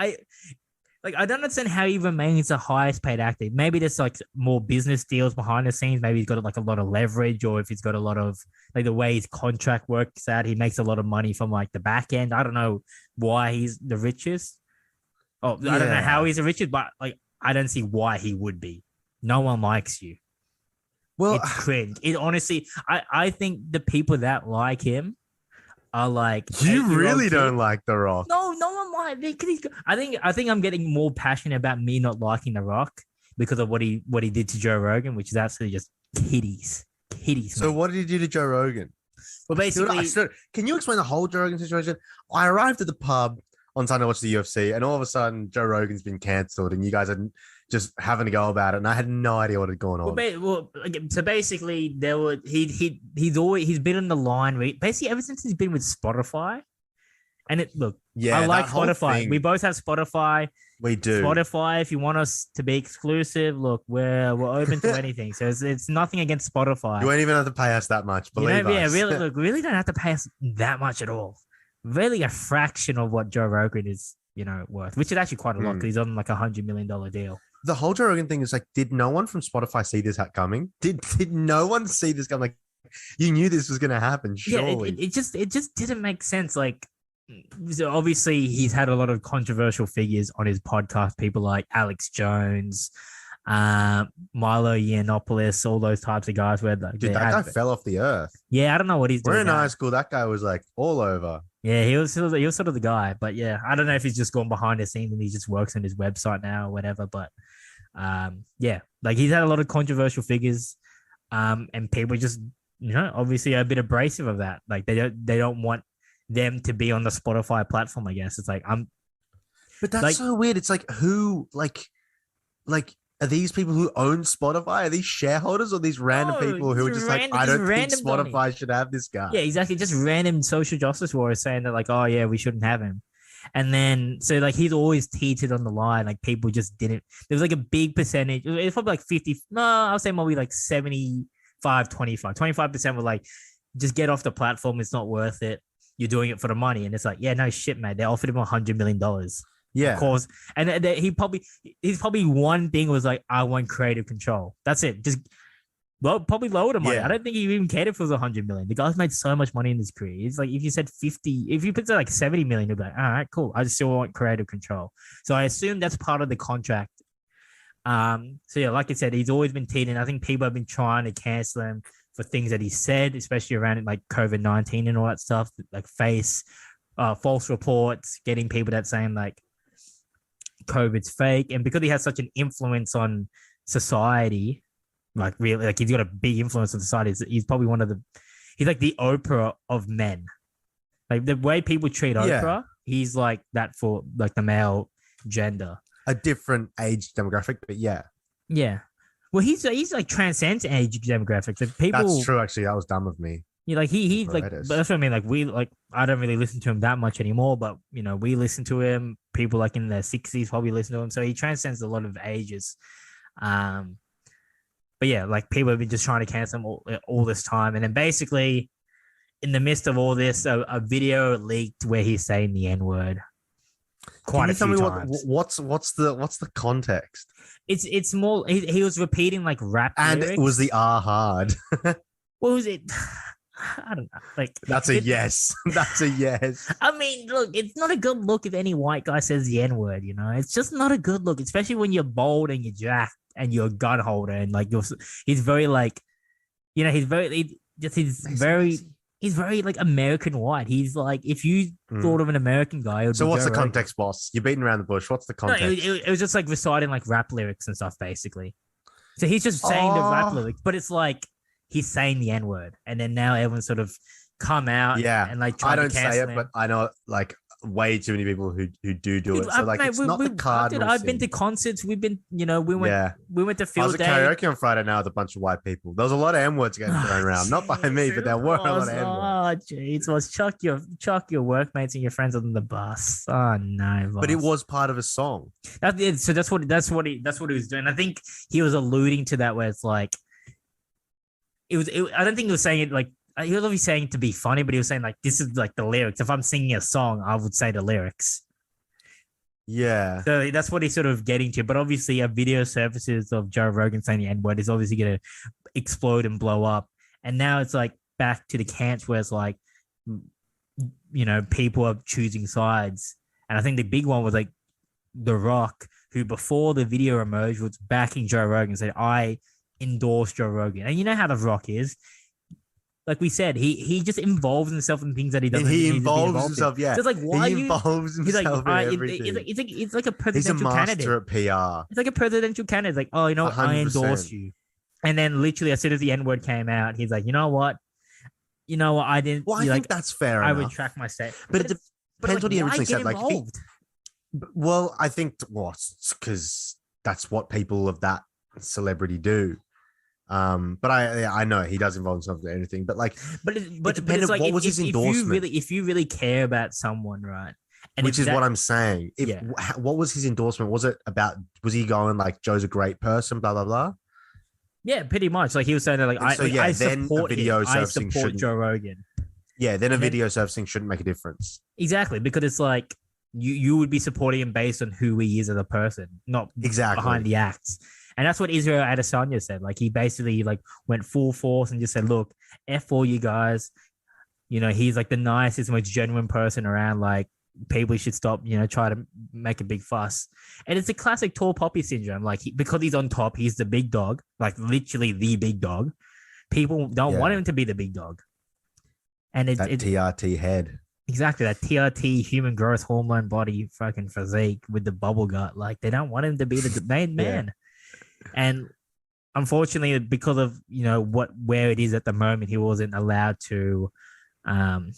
Speaker 2: Like, I don't understand how he remains the highest paid actor. Maybe there's like more business deals behind the scenes. Maybe he's got like a lot of leverage, or if he's got a lot of like the way his contract works out, he makes a lot of money from like the back end. I don't know why he's the richest. Oh, I don't know how he's the richest, but like I don't see why he would be. No one likes you.
Speaker 1: Well,
Speaker 2: It's cringe. It honestly, I think the people that like him are like
Speaker 1: you
Speaker 2: 8-year-old
Speaker 1: really
Speaker 2: kids.
Speaker 1: don't like The Rock.
Speaker 2: No, no one might. I think I'm getting more passionate about me not liking The Rock because of what he did to Joe Rogan, which is absolutely just kitties.
Speaker 1: So
Speaker 2: Man.
Speaker 1: what did he do to Joe Rogan?
Speaker 2: Well, basically,
Speaker 1: Can you explain the whole Joe Rogan situation? I arrived at the pub on Sunday to watch the UFC, and all of a sudden Joe Rogan's been cancelled, and you guys are just having to go about it, and I had no idea what had gone on.
Speaker 2: so basically, he's been on the line basically ever since he's been with Spotify. And I like Spotify. We both have Spotify.
Speaker 1: We do.
Speaker 2: Spotify, if you want us to be exclusive, look, we're open to anything. So it's nothing against Spotify.
Speaker 1: You won't even have to pay us that much. Believe us.
Speaker 2: Yeah, really don't have to pay us that much at all. Really a fraction of what Joe Rogan is, worth, which is actually quite a lot because he's on like $100 million deal.
Speaker 1: The whole Joe Rogan thing is like, did no one from Spotify see this coming? Did no one see this coming? Like, you knew this was going to happen, surely.
Speaker 2: Yeah, it just didn't make sense. Like, so obviously he's had a lot of controversial figures on his podcast, people like Alex Jones, Milo Yiannopoulos, all those types of guys where
Speaker 1: that guy fell off the earth.
Speaker 2: Yeah, I don't know what he's doing.
Speaker 1: We're in high school. That guy was like all over.
Speaker 2: Yeah, he was sort of the guy. But yeah, I don't know if he's just gone behind the scenes and he just works on his website now or whatever. But yeah, like he's had a lot of controversial figures, and people just obviously are a bit abrasive of that. Like they don't want them to be on the Spotify platform. I guess it's like
Speaker 1: But that's so weird. It's like who like are these people who own Spotify? Are these shareholders or these random people who are just like, I don't think Spotify should have this guy?
Speaker 2: Yeah, exactly. Just random social justice warriors saying that, like, oh, yeah, we shouldn't have him. And then, so like, he's always teetered on the line. Like, people just didn't. There was like a big percentage. It was probably like 50. No, I'll say maybe like 75, 25. 25% were like, just get off the platform. It's not worth it. You're doing it for the money. And it's like, yeah, no shit, man. They offered him $100 million.
Speaker 1: Yeah,
Speaker 2: of course. And he's probably one thing was like, I want creative control. That's it. Just probably lower the money. Yeah. I don't think he even cared if it was $100 million. The guy's made so much money in his career. It's like if you said 50, if you put like $70 million, you'd be like, all right, cool. I just still want creative control. So I assume that's part of the contract. So yeah, like I said, he's always been teeting. I think people have been trying to cancel him for things that he said, especially around like COVID-19 and all that stuff, like false reports, getting people that saying like COVID's fake. And because he has such an influence on society, like really, like he's got a big influence on society. He's probably he's like the Oprah of men. Like the way people treat Oprah, he's like that for like the male gender.
Speaker 1: A different age demographic, but yeah.
Speaker 2: Yeah. Well, he's like transcends age demographics. Like people,
Speaker 1: that's true. Actually, that was dumb of me.
Speaker 2: Yeah, like he's like, but that's what I mean. Like I don't really listen to him that much anymore, but we listen to him. People like in their 60s probably listen to him, so he transcends a lot of ages. But yeah, like people have been just trying to cancel him all this time, and then basically, in the midst of all this, a video leaked where he's saying the N-word quite a few times.
Speaker 1: What's the context?
Speaker 2: It's more he was repeating like rap
Speaker 1: and
Speaker 2: lyrics.
Speaker 1: It was the R hard.
Speaker 2: What was it? I don't know. Like
Speaker 1: that's a yes. That's a yes.
Speaker 2: I mean, look, it's not a good look if any white guy says the N-word, It's just not a good look, especially when you're bold and you're jacked and you're a gun holder and like he's very like, he's very like American white. He's like, if you thought of an American guy,
Speaker 1: so what's the context, boss? You're beating around the bush. What's the context?
Speaker 2: No, it was just like reciting like rap lyrics and stuff, basically. So he's just saying the rap lyrics, but it's like he's saying the N-word, and then now everyone's sort of come out, and like try to cancel
Speaker 1: say it,
Speaker 2: him.
Speaker 1: but I know like way too many people who do it. So like, it's not the cardinal.
Speaker 2: I've been to concerts. We've been, we went to field day.
Speaker 1: I was at karaoke on Friday now with a bunch of white people. There was a lot of M-words getting thrown around, not by me, but there were a lot of M-words.
Speaker 2: Oh, jeez, was chuck your workmates and your friends on the bus. Oh no, boss.
Speaker 1: But it was part of a song.
Speaker 2: So that's what he was doing. I think he was alluding to that, where it's like, I don't think he was saying it like. He was obviously saying it to be funny, but he was saying like, this is like the lyrics. If I'm singing a song, I would say the lyrics.
Speaker 1: Yeah.
Speaker 2: So that's what he's sort of getting to. But obviously, a video surfaces of Joe Rogan saying the N-word is obviously going to explode and blow up. And now it's like back to the camps where it's like, people are choosing sides. And I think the big one was like The Rock, who before the video emerged was backing Joe Rogan, said, I endorse Joe Rogan. And you know how The Rock is. Like we said, he just involves himself in things that he doesn't.
Speaker 1: And he
Speaker 2: need
Speaker 1: involves
Speaker 2: to be
Speaker 1: himself.
Speaker 2: in.
Speaker 1: Yeah,
Speaker 2: So it's like, why
Speaker 1: he involves himself in everything.
Speaker 2: It's like a presidential
Speaker 1: He's a master
Speaker 2: candidate.
Speaker 1: at PR.
Speaker 2: It's like a presidential candidate. It's like, oh, you know what? I
Speaker 1: 100%.
Speaker 2: endorse you. And then literally as soon as the N-word came out, he's like, you know what? I didn't.
Speaker 1: Well, I think that's fair
Speaker 2: I
Speaker 1: enough.
Speaker 2: retract my statement.
Speaker 1: But it depends what he originally said.
Speaker 2: Like,
Speaker 1: well, I think because that's what people of that celebrity do. But I know he does involve himself in anything. But like,
Speaker 2: but
Speaker 1: it depended. Like, what was his endorsement?
Speaker 2: If you really care about someone, right?
Speaker 1: And which is what I'm saying. What was his endorsement? Was he going like Joe's a great person, blah blah blah?
Speaker 2: Yeah, pretty much. Like he was saying that, like, I support him. I support Joe Rogan.
Speaker 1: Yeah, then video surfacing shouldn't make a difference.
Speaker 2: Exactly, because it's like you would be supporting him based on who he is as a person, not behind the acts. And that's what Israel Adesanya said. Like he basically like went full force and just said, "Look, F all you guys. He's like the nicest, most genuine person around. Like people should stop, try to make a big fuss." And it's a classic tall poppy syndrome. Like because he's on top, he's the big dog, like literally the big dog. People don't want him to be the big dog. And it's
Speaker 1: TRT head.
Speaker 2: Exactly, that TRT human growth hormone body fucking physique with the bubble gut. Like they don't want him to be the main man. And unfortunately, because of where it is at the moment, he wasn't allowed to.
Speaker 1: Well,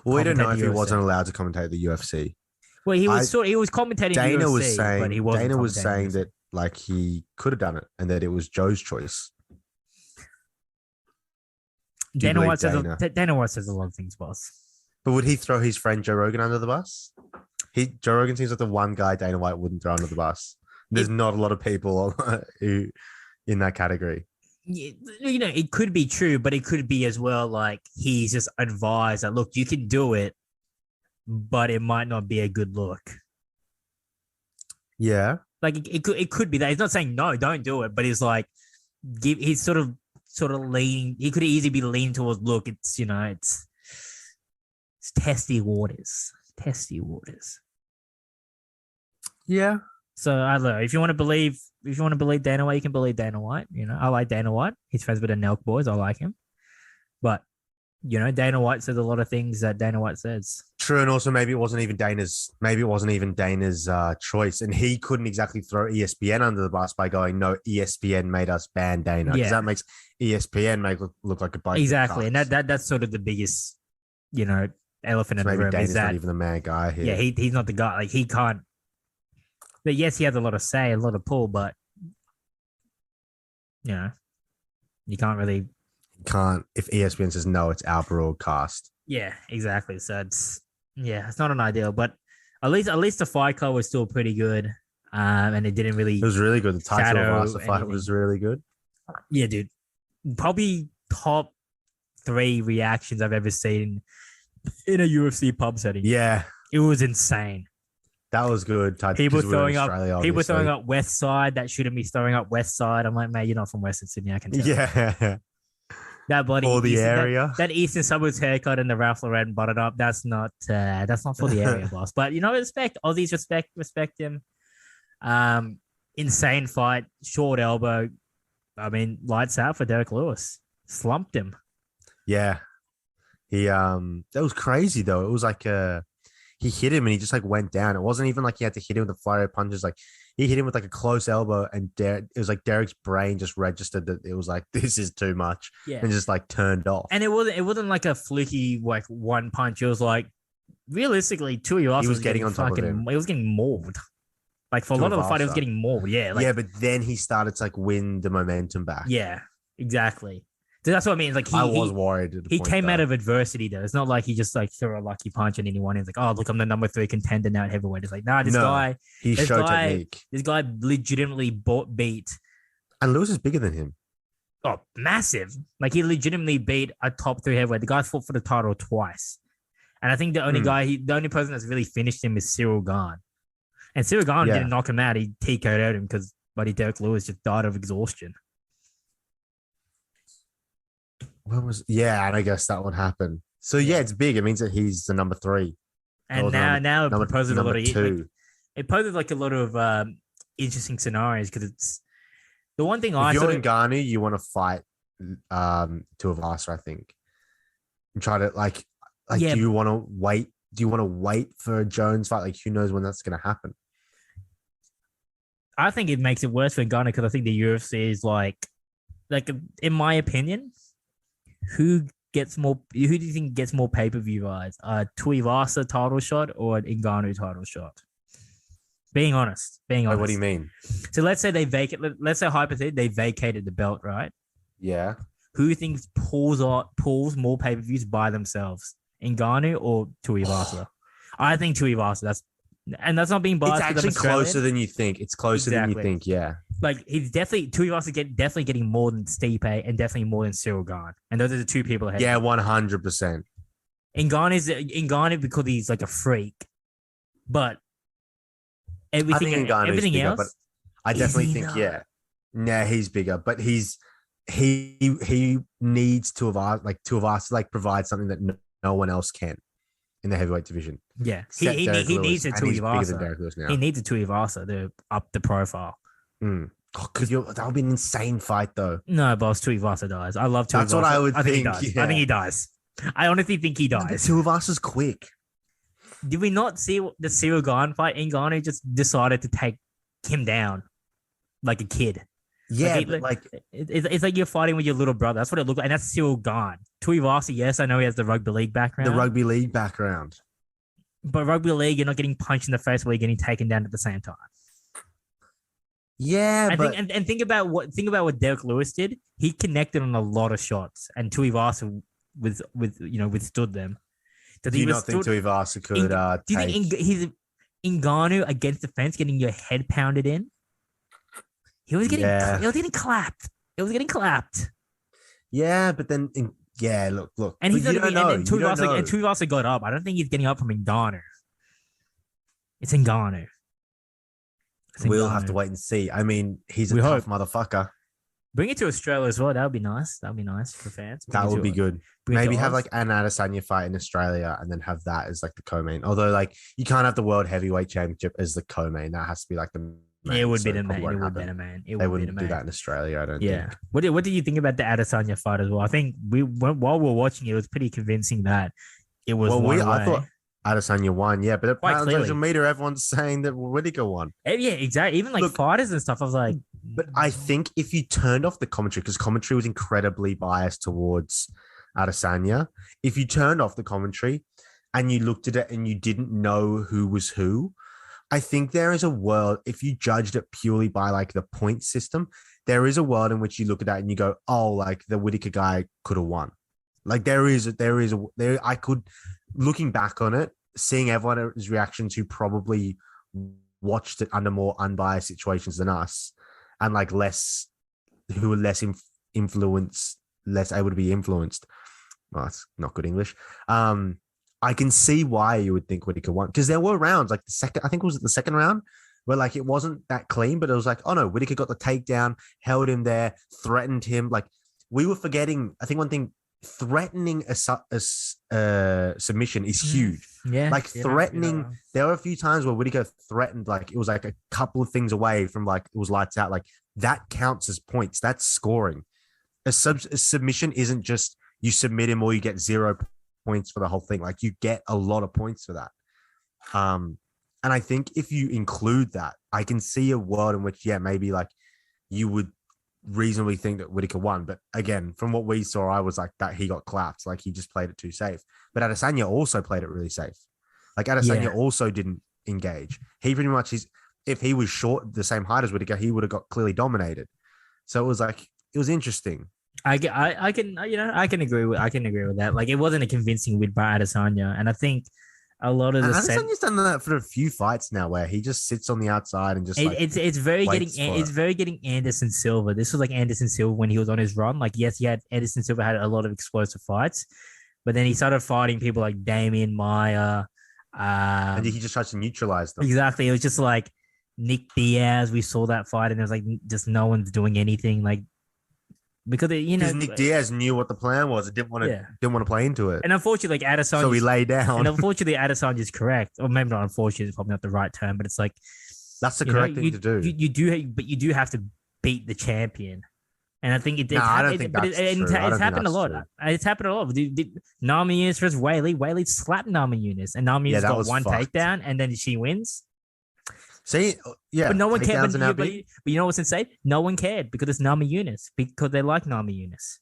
Speaker 1: we don't know if he wasn't allowed to commentate the UFC.
Speaker 2: Well, he was commentating.
Speaker 1: Dana
Speaker 2: UFC,
Speaker 1: was saying.
Speaker 2: But he wasn't
Speaker 1: Dana was saying that like he could have done it, and that it was Joe's choice.
Speaker 2: Dana White says a lot of things, boss.
Speaker 1: But would he throw his friend Joe Rogan under the bus? Joe Rogan seems like the one guy Dana White wouldn't throw under the bus. There's not a lot of people who in that category.
Speaker 2: It could be true, but it could be as well like he's just advised that, look, you can do it, but it might not be a good look.
Speaker 1: Yeah.
Speaker 2: Like it could be that. He's not saying no, don't do it, but he's like he's sort of leaning. He could easily be leaning towards, look, it's it's testy waters. Testy waters.
Speaker 1: Yeah.
Speaker 2: So I don't know. If you want to believe Dana White, you can believe Dana White. I like Dana White. He's friends with the Nelk boys. I like him. But Dana White says a lot of things that Dana White says.
Speaker 1: True, and also maybe it wasn't even Dana's choice, and he couldn't exactly throw ESPN under the bus by going, "No, ESPN made us ban Dana," because that makes ESPN look like a bunch.
Speaker 2: Exactly, and that's sort of the biggest, elephant in the room.
Speaker 1: Maybe Dana's
Speaker 2: is that,
Speaker 1: not even the main guy here.
Speaker 2: Yeah, he's not the guy. Like he can't. But yes, he has a lot of say, a lot of pull, but you can't really.
Speaker 1: If ESPN says no, it's our broadcast.
Speaker 2: Yeah, exactly. So it's not an ideal, but at least the fight card was still pretty good. And it didn't really.
Speaker 1: It was really good. The title of the fight was really good.
Speaker 2: Yeah, dude. Probably top 3 reactions I've ever seen in a UFC pub setting.
Speaker 1: Yeah,
Speaker 2: it was insane.
Speaker 1: That was good.
Speaker 2: People throwing up West Side that shouldn't be throwing up West Side. I'm like, mate, you're not from Western Sydney. I can tell.
Speaker 1: Yeah.
Speaker 2: That bloody
Speaker 1: for the area.
Speaker 2: That Eastern Suburbs haircut and the Ralph Lauren button up. That's not for the area, boss. But respect Aussies. Respect him. Insane fight, short elbow. I mean, lights out for Derek Lewis. Slumped him.
Speaker 1: Yeah. That was crazy though. It was like he hit him and he just like went down. It wasn't even like he had to hit him with the flurry of punches. Like he hit him with like a close elbow, and it was like Derek's brain just registered that it was like, this is too much, and just like turned off.
Speaker 2: And it wasn't like a fluky like one punch. It was like realistically, Tuiasa
Speaker 1: he was getting on top of him.
Speaker 2: He was getting mauled. Like for a lot of the fight, he was getting mauled. Yeah,
Speaker 1: but then he started to like win the momentum back.
Speaker 2: Yeah, exactly. So that's what I mean. Like
Speaker 1: I was worried.
Speaker 2: He came out of adversity though. It's not like he just like threw a lucky punch and anyone. He's like, oh look, I'm the number 3 contender now at heavyweight. It's like, nah, this guy technique. This guy legitimately beat.
Speaker 1: And Lewis is bigger than him.
Speaker 2: Oh, massive! Like he legitimately beat a top 3 heavyweight. The guy fought for the title twice, and I think the only person that's really finished him is Cyril Gane. And Cyril Gane
Speaker 1: Yeah.
Speaker 2: didn't knock him out. He TKO'd out him because buddy Derek Lewis just died of exhaustion.
Speaker 1: And I guess that would happen. So yeah, it's big. It means that he's the number 3.
Speaker 2: And now it poses a lot of
Speaker 1: two.
Speaker 2: It poses like a lot of interesting scenarios because it's the one thing
Speaker 1: If you're Ngannou, you want to fight Tuivasa, I think, and try to like do you want to wait? Do you want to wait for a Jones fight? Like, who knows when that's going to happen?
Speaker 2: I think it makes it worse for Ngannou because I think the UFC is like in my opinion, who do you think gets more pay-per-view buys? Tuivasa title shot or an Ngannou title shot? Being honest.
Speaker 1: Wait, what do you mean?
Speaker 2: So let's say let's say hypothetically they vacated the belt, right?
Speaker 1: Yeah.
Speaker 2: Who thinks pulls more pay-per-views by themselves? Ngannou or Tuivasa? I think Tuivasa. That's not being biased.
Speaker 1: It's actually closer than you think. It's closer than you think. Yeah.
Speaker 2: Like he's Tuivasa definitely getting more than Stipe and definitely more than Cyril Gane. And those are the two people ahead.
Speaker 1: Yeah, 100%.
Speaker 2: Ngannou because he's like a freak, but everything
Speaker 1: bigger,
Speaker 2: else.
Speaker 1: But I definitely think he's bigger, but he needs Tuivasa like provide something that no one else can in the heavyweight division.
Speaker 2: Yeah, he needs a Tuivasa. He needs a Tuivasa to up the profile.
Speaker 1: Mm. Oh, that would be an insane fight, though.
Speaker 2: No, boss, Tuivasa dies. I love Tuivasa.
Speaker 1: That's what I would think.
Speaker 2: He dies.
Speaker 1: Yeah.
Speaker 2: I think he dies. I honestly think he dies.
Speaker 1: Tuivasa's quick.
Speaker 2: Did we not see the Cyril Gane fight? Ngannou just decided to take him down like a kid.
Speaker 1: Yeah,
Speaker 2: it's like you're fighting with your little brother. That's what it looked like. And that's Cyril Gane. Tuivasa, yes, I know he has the rugby league background. But rugby league, you're not getting punched in the face while you're getting taken down at the same time.
Speaker 1: Yeah,
Speaker 2: think about what Derek Lewis did. He connected on a lot of shots, and Tuivasa withstood them.
Speaker 1: Do you not think Tuivasa could?
Speaker 2: Do you think he's Ngannou against the fence, getting your head pounded in? He was getting clapped. It was getting clapped.
Speaker 1: Yeah, but then look,
Speaker 2: and Tuivasa got up. I don't think he's getting up from Ngannou. It's Ngannou.
Speaker 1: We'll have to wait and see. I mean, he's a tough motherfucker.
Speaker 2: Bring it to Australia as well. That would be nice. That would be nice for fans.
Speaker 1: That would be good. Maybe have like an Adesanya fight in Australia and then have that as like the co-main. Although like you can't have the World Heavyweight Championship as the co-main. That has to be like the main.
Speaker 2: Yeah, it would be the main. It would be the main.
Speaker 1: They wouldn't do that in Australia, I don't think.
Speaker 2: What did you think about the Adesanya fight as well? I think while we were watching it was pretty convincing that it was I thought
Speaker 1: Adesanya won, yeah, but apparently on social media, everyone's saying that Whittaker won.
Speaker 2: Yeah, exactly. Even like fighters and stuff, I was like...
Speaker 1: But I think if you turned off the commentary, because commentary was incredibly biased towards Adesanya, if you turned off the commentary and you looked at it and you didn't know who was who, I think there is a world, if you judged it purely by like the point system, there is a world in which you look at that and you go, oh, like the Whittaker guy could have won. Like I could, looking back on it, seeing everyone's reactions who probably watched it under more unbiased situations than us and like who were less influenced, less able to be influenced. Well, that's not good English. I can see why you would think Whittaker won because there were rounds like I think it was the second round where like it wasn't that clean, but it was like, oh no, Whittaker got the takedown, held him there, threatened him. Like we were forgetting, I think one thing, threatening a submission is huge.
Speaker 2: Yeah.
Speaker 1: Like threatening, there were a few times where Whittaker threatened, like it was like a couple of things away from like it was lights out. Like that counts as points. That's scoring. A submission isn't just you submit him or you get 0 points for the whole thing. Like you get a lot of points for that. And I think if you include that, I can see a world in which, maybe like you would reasonably think that Whittaker won. But again, from what we saw, I was like that he got clapped. Like he just played it too safe. But Adesanya also played it really safe. Like Adesanya also didn't engage. He pretty much if he was short, the same height as Whittaker, he would have got clearly dominated. So it was interesting.
Speaker 2: I can agree with that. Like it wasn't a convincing win by Adesanya, and I think a lot of
Speaker 1: Adesanya's done that for a few fights now, where he just sits on the outside and just
Speaker 2: it's very getting Anderson Silva. This was like Anderson Silva when he was on his run. Like yes, Anderson Silva had a lot of explosive fights, but then he started fighting people like Damian Maia,
Speaker 1: And he just tries to neutralize them.
Speaker 2: Exactly. It was just like Nick Diaz. We saw that fight, and it was like just no one's doing anything. Like because
Speaker 1: Nick Diaz knew what the plan was. It didn't want to play into it.
Speaker 2: And unfortunately, like Adesanya,
Speaker 1: so he lay down.
Speaker 2: And unfortunately, Adesanya is correct, or maybe not. Unfortunately, it's probably not the right term, but it's like
Speaker 1: that's the correct thing to do.
Speaker 2: You do have to beat the champion. And I think
Speaker 1: I don't think that's true.
Speaker 2: It's happened a lot. It's happened a lot. Namajunas versus Whaley. Whaley slapped Namajunas, and Namajunas got one takedown, and then she wins.
Speaker 1: See, yeah,
Speaker 2: but no one cared. But you know what's insane? No one cared because it's Namajunas, because they like Namajunas,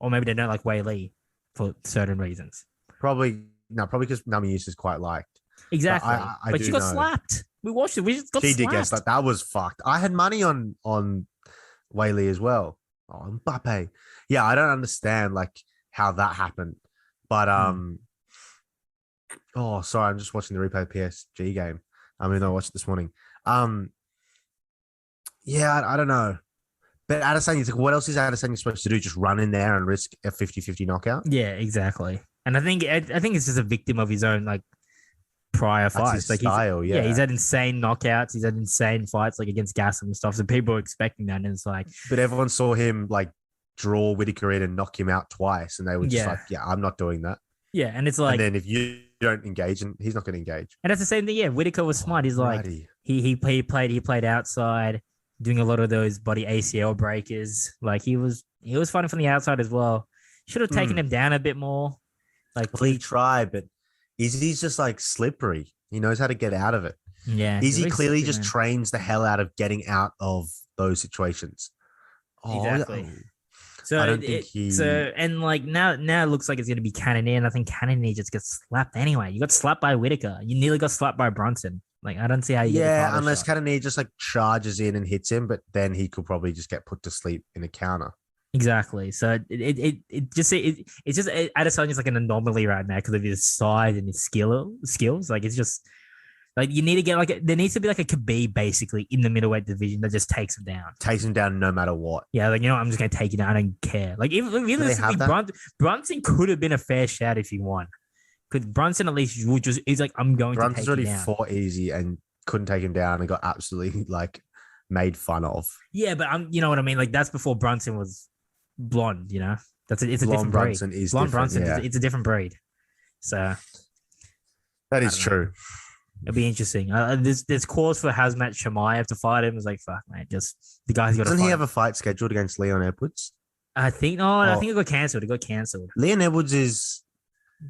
Speaker 2: or maybe they don't like Whaley for certain reasons.
Speaker 1: Probably because Namajunas is quite liked.
Speaker 2: Exactly, but she got slapped. We watched it. We just got slapped. She did get slapped.
Speaker 1: That was fucked. I had money on Whaley as well. Oh, Mbappe. Yeah, I don't understand like how that happened. But oh, sorry, I'm just watching the replay of the PSG game. I watched it this morning. Yeah, I don't know. But Adesanya, like, what else is Adesanya supposed to do? Just run in there and risk a 50-50 knockout?
Speaker 2: Yeah, exactly. And I think it's just a victim of his own like prior fights. Like
Speaker 1: style,
Speaker 2: he's had insane knockouts. He's had insane fights like against Gastelum and stuff. So people are expecting that, and it's like.
Speaker 1: But everyone saw him like draw Whittaker in and knock him out twice, and they were just like, "Yeah, I'm not doing that."
Speaker 2: Yeah, and it's like.
Speaker 1: And then if you don't engage, and he's not going to engage.
Speaker 2: And that's the same thing. Yeah, Whittaker was smart. He's like he played outside, doing a lot of those body ACL breakers. Like he was fighting from the outside as well. Should have taken him down a bit more. Like
Speaker 1: he tried, but. Izzy's just like slippery. He knows how to get out of it.
Speaker 2: Yeah.
Speaker 1: Izzy clearly just trains the hell out of getting out of those situations.
Speaker 2: Exactly.
Speaker 1: So I don't think
Speaker 2: and like now it looks like it's gonna be Cannonier, and I think Cannonier just gets slapped anyway. You got slapped by Whittaker. You nearly got slapped by Brunson. Like I don't see how you
Speaker 1: unless Cannonier just like charges in and hits him, but then he could probably just get put to sleep in a counter.
Speaker 2: Exactly. So it's just Adesanya's like an anomaly right now because of his size and his skills. Like it's just like you need to get there needs to be like a Khabib basically in the middleweight division that just takes him down
Speaker 1: no matter what.
Speaker 2: Yeah, like I'm just gonna take you down. I don't care. Like Brunson could have been a fair shout if he won, because Brunson at least he's like I'm going to take him down.
Speaker 1: Brunson's already fought easy and couldn't take him down and got absolutely like made fun of.
Speaker 2: Yeah, but you know what I mean. Like that's before Brunson was blonde, it's a different breed. Blonde Brunson, it's a different breed. So
Speaker 1: that is true.
Speaker 2: It'll be interesting. There's calls for Hazmat Shemaev to fight him. It's like fuck, mate. Just the guy's got.
Speaker 1: Doesn't he have a fight scheduled against Leon Edwards?
Speaker 2: I think I think it got cancelled. It got cancelled.
Speaker 1: Leon Edwards he's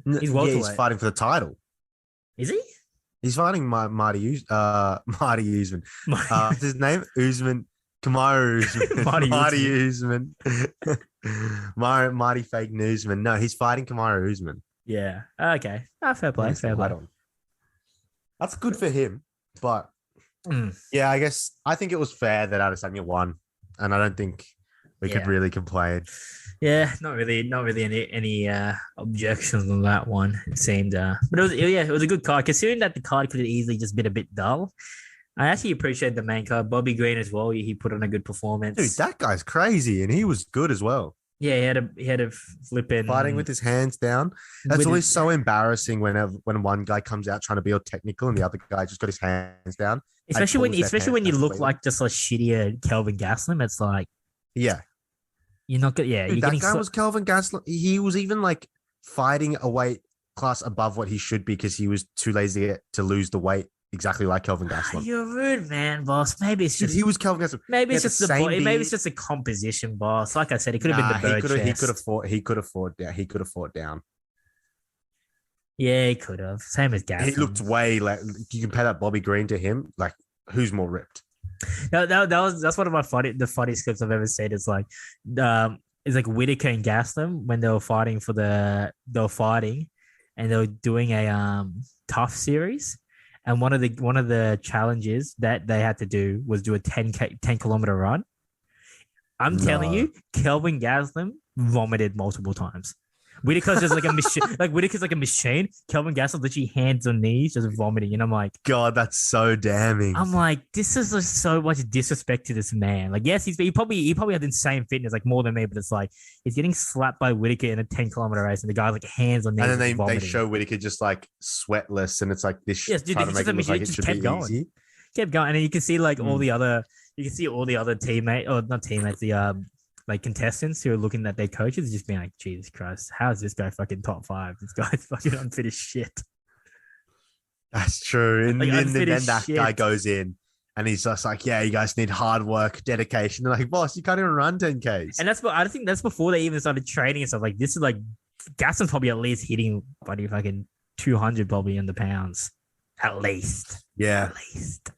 Speaker 1: he's fighting for the title.
Speaker 2: Is he?
Speaker 1: He's fighting Marty Usman. What's his name? Usman. Kamaru Usman. Marty Usman. Marty fake newsman. No, he's fighting Kamaru Usman.
Speaker 2: Yeah. Okay. Fair play. Fair play.
Speaker 1: That's good for him. But yeah, I think it was fair that Adesanya won. And I don't think we could really complain.
Speaker 2: Yeah, not really any objections on that one. It seemed but it was a good card. Considering that the card could have easily just been a bit dull. I actually appreciate the main card. Bobby Green as well. He put on a good performance.
Speaker 1: Dude, that guy's crazy, and he was good as well.
Speaker 2: Yeah, he had a flip in
Speaker 1: fighting with his hands down. That's always so embarrassing when one guy comes out trying to be all technical and the other guy just got his hands down.
Speaker 2: Especially when you look like just a shittier Kelvin Gastelum. It's like you're not good. Yeah,
Speaker 1: dude, that guy was Kelvin Gastelum. He was even like fighting a weight class above what he should be because he was too lazy to lose the weight. Exactly like Kelvin Gastelum.
Speaker 2: You're rude, man, boss. Maybe it's just
Speaker 1: he was Kelvin Gastelum.
Speaker 2: Maybe it's just maybe it's just a composition, boss. Like I said, it could have been the bird chest.
Speaker 1: He could have fought down.
Speaker 2: Yeah, he could have. Same as Gastelum.
Speaker 1: He looked way like you compare that Bobby Green to him. Like who's more ripped?
Speaker 2: That's one of the funniest clips I've ever seen. It's like Whittaker and Gastelum when they were fighting and they were doing a tough series. And one of the challenges that they had to do was do a 10 kilometer run. I'm telling you, Kelvin Gastelum vomited multiple times. Whitaker's just like a machine. Like Whitaker's like a machine. Kelvin Gastel's literally hands on knees, just vomiting, and
Speaker 1: God, that's so damning.
Speaker 2: I'm like, this is just so much disrespect to this man. Like, yes, he probably has insane fitness, like more than me, but it's like he's getting slapped by Whitaker in a 10-kilometer race, and the guy's like hands on knees.
Speaker 1: And then they show Whitaker just like sweatless, and it's like this.
Speaker 2: Yes, dude,
Speaker 1: trying to make it look like it should be
Speaker 2: going.
Speaker 1: easy.
Speaker 2: Kept going, and then you can see like all the other teammates, or not teammates, the like contestants who are looking at their coaches, just being like, Jesus Christ, how is this guy fucking top 5? This guy's fucking unfit as shit.
Speaker 1: That's true. And
Speaker 2: like,
Speaker 1: then that guy goes in and he's just like, yeah, you guys need hard work, dedication. They're like, boss, you can't even run 10Ks.
Speaker 2: And I think that's before they even started training and stuff. Like, this is like, Gaston's probably at least hitting buddy fucking 200 probably in the pounds. At least.
Speaker 1: Yeah.
Speaker 2: At least.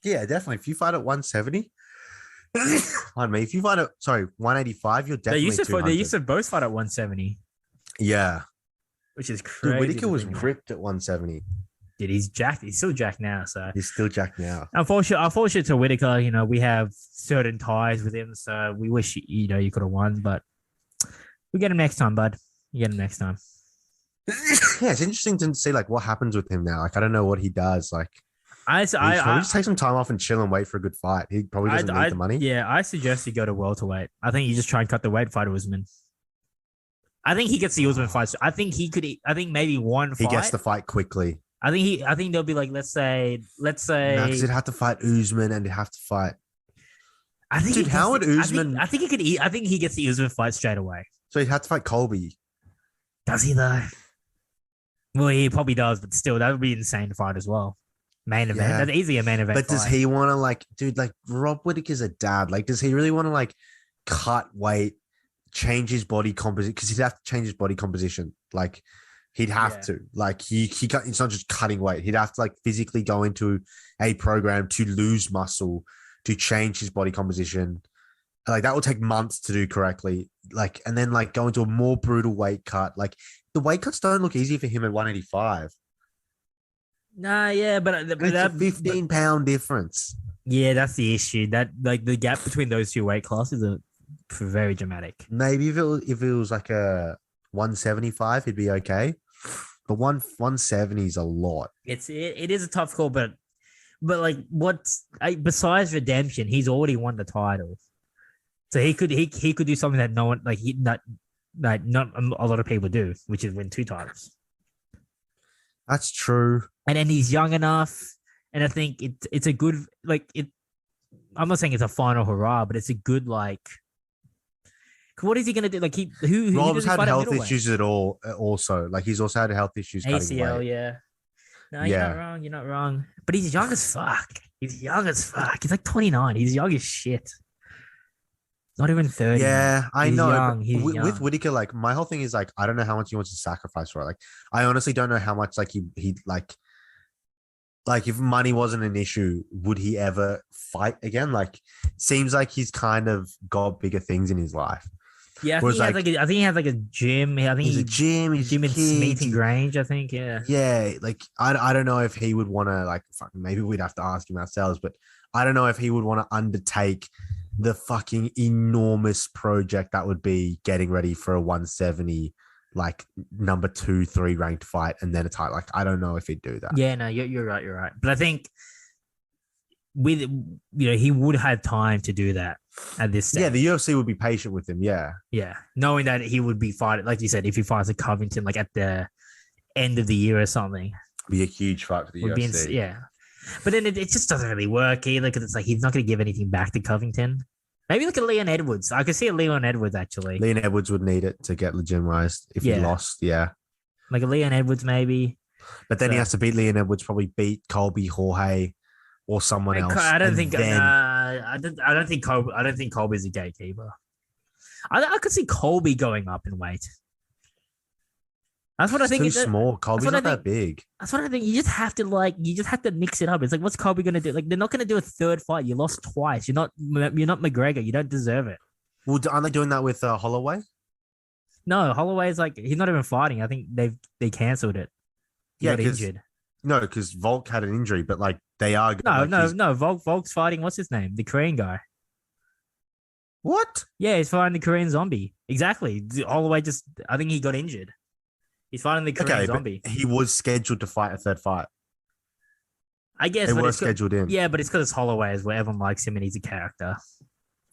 Speaker 1: Yeah, definitely. If you fight at 170, pardon me, if you fight at 185, you're definitely
Speaker 2: they used to both fight at 170.
Speaker 1: Yeah.
Speaker 2: Which is crazy.
Speaker 1: Dude, Whitaker was ripped at 170.
Speaker 2: Dude, he's jacked. He's still jacked now. So
Speaker 1: he's still jacked now.
Speaker 2: Unfortunate to Whitaker, we have certain ties with him. So we wish, you could have won, but we get him next time, bud. You get him next time.
Speaker 1: Yeah, it's interesting to see like what happens with him now. Like, I don't know what he does. Like,
Speaker 2: I
Speaker 1: just take some time off and chill and wait for a good fight. He probably doesn't need the money.
Speaker 2: Yeah, I suggest you go to welterweight. I think you just try and cut the weight, fight Usman. I think he gets the Usman fight. I think maybe one fight.
Speaker 1: He gets the fight quickly.
Speaker 2: I think they'll be like, let's say.
Speaker 1: No, because he'd have to fight Usman and he'd have to fight.
Speaker 2: I think
Speaker 1: Dude, how would Usman?
Speaker 2: I think he could. I think he gets the Usman fight straight away.
Speaker 1: So he'd have to fight Colby.
Speaker 2: Does he though? Well, he probably does, but still, that would be an insane fight as well. Main event. Yeah. That's easy a main event.
Speaker 1: But does he want to dude, Rob Whitaker's a dad. Like, does he really want to cut weight, change his body composition? Because he'd have to change his body composition. Like, he'd have to. Like, it's not just cutting weight. He'd have to physically go into a program to lose muscle, to change his body composition. Like, that will take months to do correctly. Like, and then go into a more brutal weight cut. Like, the weight cuts don't look easy for him at 185.
Speaker 2: Nah, yeah, but
Speaker 1: it's a 15-pound difference.
Speaker 2: Yeah, that's the issue. That the gap between those two weight classes are very dramatic.
Speaker 1: Maybe if it was like a 175, he'd be okay. But 170 is a lot.
Speaker 2: It is a tough call, but besides redemption, he's already won the title, so he could do something that no one not a lot of people do, which is win 2 titles.
Speaker 1: That's true.
Speaker 2: And then he's young enough, and I think it's a good I'm not saying it's a final hurrah, but it's a good what is he gonna do?
Speaker 1: Rob's had health issues at all. Also, he's also had health issues.
Speaker 2: ACL, yeah. No, yeah. You're not wrong. But he's young as fuck. He's 29. He's young as shit. Not even 30.
Speaker 1: Yeah, I know.
Speaker 2: Young. He's young.
Speaker 1: With Whitaker, my whole thing is I don't know how much he wants to sacrifice for it. I honestly don't know how much he'd if money wasn't an issue, would he ever fight again? Seems like he's kind of got bigger things in his life.
Speaker 2: Yeah, I think he has a gym. I think
Speaker 1: he's a gym. He's
Speaker 2: gym in Smeaton Grange, I think. Yeah.
Speaker 1: Yeah, I don't know if he would want to maybe we'd have to ask him ourselves, but I don't know if he would want to undertake the fucking enormous project that would be getting ready for a 170 number 2, 3 ranked fight and then a title. I don't know if he'd do that.
Speaker 2: Yeah, no, you're right. But I think with he would have time to do that at this stage.
Speaker 1: Yeah, the UFC would be patient with him. Yeah,
Speaker 2: knowing that he would be fighting, like you said, if he fights at Covington at the end of the year or something,
Speaker 1: be a huge fight for the UFC.
Speaker 2: Yeah, but then it just doesn't really work either because it's he's not going to give anything back to Covington. Maybe look at Leon Edwards. I could see a Leon Edwards actually.
Speaker 1: Leon Edwards would need it to get legitimized if he lost. Yeah,
Speaker 2: like a Leon Edwards maybe.
Speaker 1: But then he has to beat Leon Edwards, probably beat Colby, Jorge, or someone else.
Speaker 2: I don't think Colby's a gatekeeper. I could see Colby going up in weight. That's what I think.
Speaker 1: Too small. Colby's not that big.
Speaker 2: That's what I think. You just have to mix it up. It's what's Colby gonna do? They're not gonna do a third fight. You lost twice. You're not McGregor. You don't deserve it.
Speaker 1: Well, aren't they doing that with Holloway?
Speaker 2: No, Holloway's he's not even fighting. I think they cancelled it. He got injured.
Speaker 1: No, because Volk had an injury, but they are.
Speaker 2: No. Volk's fighting. What's his name? The Korean guy.
Speaker 1: What?
Speaker 2: Yeah, he's fighting the Korean zombie. Exactly. All the way. I think he got injured. He's fighting the Korean
Speaker 1: Okay, but
Speaker 2: Zombie.
Speaker 1: he was scheduled to fight a third fight.
Speaker 2: I guess,
Speaker 1: They
Speaker 2: but
Speaker 1: were
Speaker 2: it's
Speaker 1: scheduled in.
Speaker 2: yeah, but it's because it's Holloway as well. Everyone likes him and he's a character.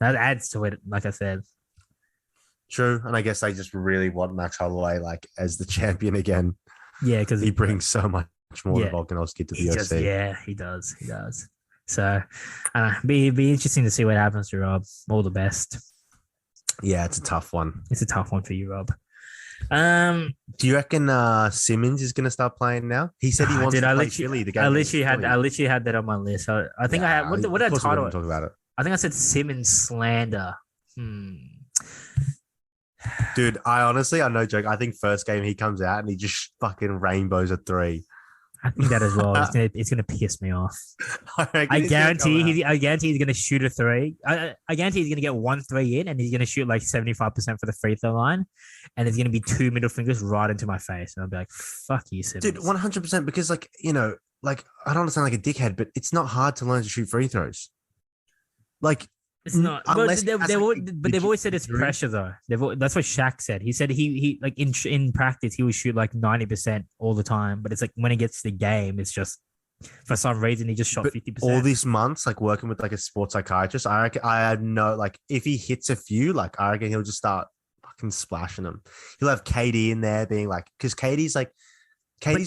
Speaker 2: That adds to it. Like I said.
Speaker 1: True, and I guess they just really want Max Holloway like as the champion again.
Speaker 2: Yeah, because
Speaker 1: He brings so much more
Speaker 2: Yeah.
Speaker 1: than Volkanovski to the
Speaker 2: he
Speaker 1: UFC.
Speaker 2: just he does. He does. So, be interesting to see what happens to Rob. All the best.
Speaker 1: Yeah, it's a tough one.
Speaker 2: It's a tough one for you, Rob.
Speaker 1: Do you reckon Simmons is going to start playing now? He said he wants to play Philly. The game.
Speaker 2: I literally had that on my list. I think I had what did I title it?
Speaker 1: Talk about it.
Speaker 2: I think I said Simmons slander.
Speaker 1: Dude, I no joke. I think first game he comes out and he just fucking rainbows a three.
Speaker 2: I think that as well. It's gonna piss me off.
Speaker 1: I
Speaker 2: guarantee he's gonna shoot a three. I guarantee he's gonna get 1 3 in, and he's gonna shoot like 75% for the free throw line, and there's gonna be 2 middle fingers right into my face, and I'll be like, "Fuck you, Simmons."
Speaker 1: Dude, 100%. Because I don't understand like a dickhead, but it's not hard to learn to shoot free throws. Like
Speaker 2: it's not. But they've always said it's pressure though. That's what Shaq said. He said he like in practice he would shoot like 90% all the time, but it's like when he gets to the game, it's just for some reason he just shot 50%.
Speaker 1: All these months, like working with like a sports psychiatrist, I reckon I know like if he hits a few, like I reckon he'll just start fucking splashing them. He'll have KD in there being like, because KD's a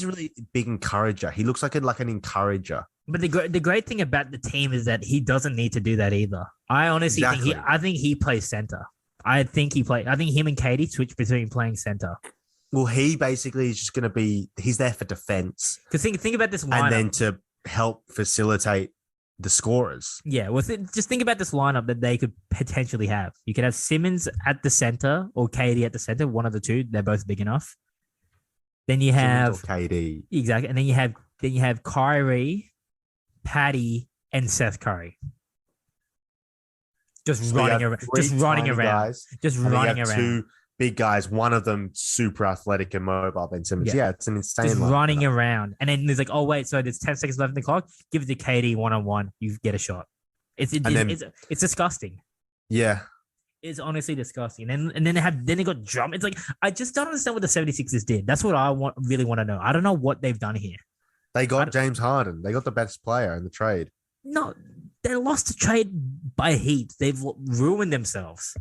Speaker 1: really big encourager. He looks like an encourager.
Speaker 2: But the great thing about the team is that he doesn't need to do that either. I honestly think he plays center. I think him and Katie switch between playing center.
Speaker 1: Well, he basically is just going to be, he's there for defense.
Speaker 2: Because think about this lineup.
Speaker 1: And then to help facilitate the scorers.
Speaker 2: Yeah, well, just think about this lineup that they could potentially have. You could have Simmons at the center or Katie at the center, one of the two. They're both big enough. Then you have
Speaker 1: KD.
Speaker 2: Exactly. And then you have Kyrie, Patty, and Seth Curry. Just running around. Just running around.
Speaker 1: Two big guys, one of them super athletic and mobile, Ben Simmons. Yeah, it's an insane
Speaker 2: just running around. And then there's like, oh, wait, so there's 10 seconds left in the clock. Give it to KD one-on-one. You get a shot. It's disgusting.
Speaker 1: Yeah.
Speaker 2: It's honestly disgusting. And then they got drum. It's like, I just don't understand what the 76ers did. That's what I really want to know. I don't know what they've done here.
Speaker 1: They got James Harden. They got the best player in the trade.
Speaker 2: No, they lost the trade by Heat. They've ruined themselves.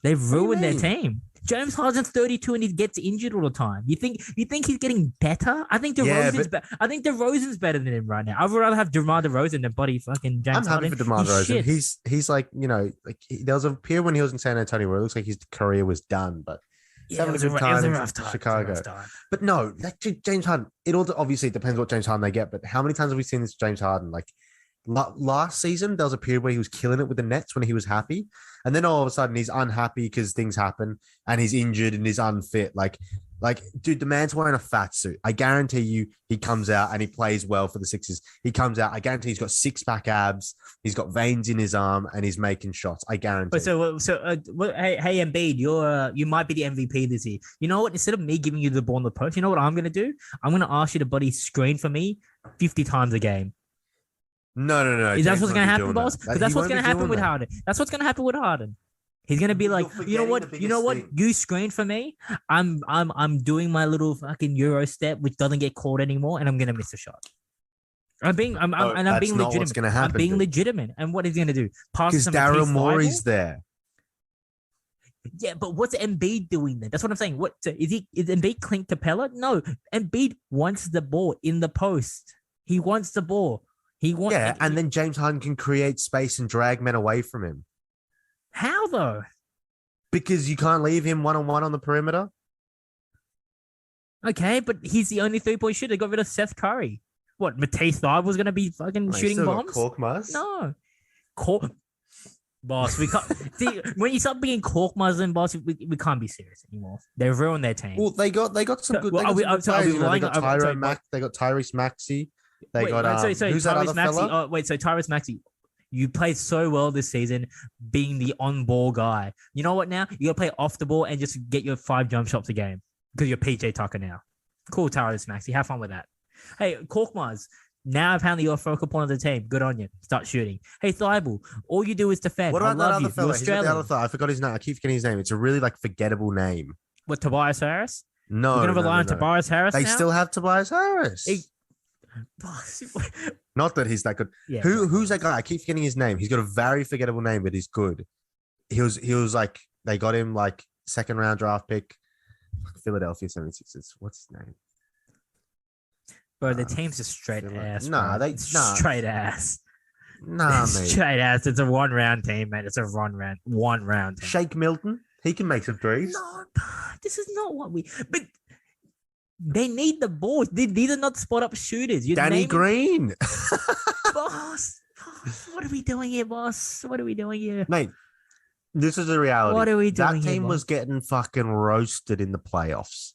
Speaker 2: They've ruined their team. James Harden's 32 and he gets injured all the time. You think he's getting better? I think DeRozan's better than him right now. I would rather have DeMar DeRozan than buddy fucking James Harden.
Speaker 1: I'm happy for DeMar DeRozan. He's like, there was a period when he was in San Antonio where it looks like his career was done, but he's having a good time in Chicago. But no, James Harden, it all obviously depends what James Harden they get, but how many times have we seen this James Harden? Like last season, there was a period where he was killing it with the Nets when he was happy. And then all of a sudden he's unhappy because things happen and he's injured and he's unfit. Like, dude, the man's wearing a fat suit. I guarantee you he comes out and he plays well for the Sixers. He comes out. I guarantee he's got 6-pack abs. He's got veins in his arm and he's making shots. I guarantee.
Speaker 2: But hey, Embiid, you might be the MVP this year. You know what? Instead of me giving you the ball in the post, you know what I'm going to do? I'm going to ask you to buddy screen for me 50 times a game.
Speaker 1: No.
Speaker 2: Is that what's going to happen, boss? Because that's what's going to happen with Harden. That's what's going to happen with Harden. He's going to be like, you know what? You screen for me. I'm doing my little fucking Euro step, which doesn't get called anymore, and I'm going to miss a shot. I'm being legitimate.
Speaker 1: What's going to happen,
Speaker 2: I'm being legitimate. And what is he going to do?
Speaker 1: Because Daryl Morey's there.
Speaker 2: Yeah, but what's Embiid doing then? That's what I'm saying. What is Embiid Clint Capella? No, Embiid wants the ball in the post. He wants the ball. And then James Harden can create space and drag men away from him. How though?
Speaker 1: Because you can't leave him one-on-one on the perimeter.
Speaker 2: Okay, but he's the only 3-point shooter. They got rid of Seth Curry. What, Matisse Thybulle was going to be fucking shooting bombs?
Speaker 1: Korkmaz?
Speaker 2: No. Boss, we can't. See, when you start being Korkmaz and boss, we can't be serious anymore. They've ruined their team.
Speaker 1: Well, they got some good. They got Tyrese Maxey. They got who's that other fella?
Speaker 2: So Tyrese Maxey, you played so well this season, being the on-ball guy. You know what? Now you got to play off the ball and just get your 5 jump shots a game because you're PJ Tucker now. Cool, Tyrese Maxey, have fun with that. Hey, Korkmaz, Now apparently you're a focal point of the team. Good on you. Start shooting. Hey, Thibault, all you do is defend.
Speaker 1: What
Speaker 2: I
Speaker 1: about that
Speaker 2: love
Speaker 1: other
Speaker 2: you.
Speaker 1: fella?
Speaker 2: You're
Speaker 1: He's got the
Speaker 2: Australian.
Speaker 1: other fella. I forgot his name. I keep forgetting his name. It's a really like forgettable name.
Speaker 2: What, Tobias Harris?
Speaker 1: No,
Speaker 2: We're gonna rely on
Speaker 1: no.
Speaker 2: Tobias Harris.
Speaker 1: They
Speaker 2: now?
Speaker 1: still have Tobias Harris. Not that he's that good.
Speaker 2: Yeah,
Speaker 1: Who's that guy? I keep forgetting his name. He's got a very forgettable name, but he's good. He was like they got him like second round draft pick. Philadelphia 76ers. What's his name?
Speaker 2: Bro, the team's just straight ass. Straight ass.
Speaker 1: Nah, mate.
Speaker 2: Straight ass. It's a 1 round team, man. It's a one round team.
Speaker 1: Shake Milton. He can make some threes.
Speaker 2: No, this is not what we. But they need the balls. These are not spot up shooters.
Speaker 1: Danny Green.
Speaker 2: Boss, what are we doing here, boss? What are we doing here,
Speaker 1: mate? This is the reality.
Speaker 2: What are we doing?
Speaker 1: That team was getting fucking roasted in the playoffs.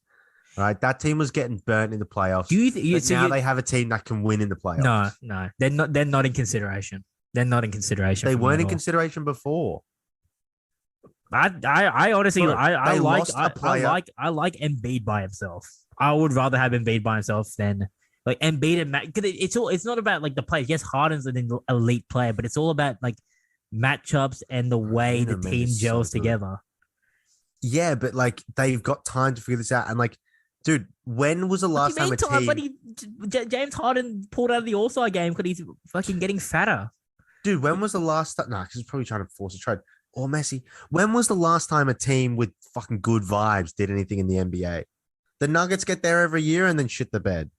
Speaker 1: Right, that team was getting burnt in the playoffs. Now they have a team that can win in the playoffs.
Speaker 2: No, they're not. They're not in consideration. They're not in consideration.
Speaker 1: They weren't in consideration before.
Speaker 2: I honestly,
Speaker 1: Bro,
Speaker 2: I like Embiid by himself. I would rather have Embiid by himself than like Embiid and Matt. Because it's not about like the players. Yes, Harden's an elite player, but it's all about like matchups and the way the team gels together.
Speaker 1: Yeah, but like they've got time to figure this out. And like, dude, when was the last time a team?
Speaker 2: But James Harden pulled out of the All-Star game because he's fucking getting fatter.
Speaker 1: Dude, when was the last time? Nah, because he's probably trying to force a trade. Or Messi. When was the last time a team with fucking good vibes did anything in the NBA? The Nuggets get there every year and then shit the bed.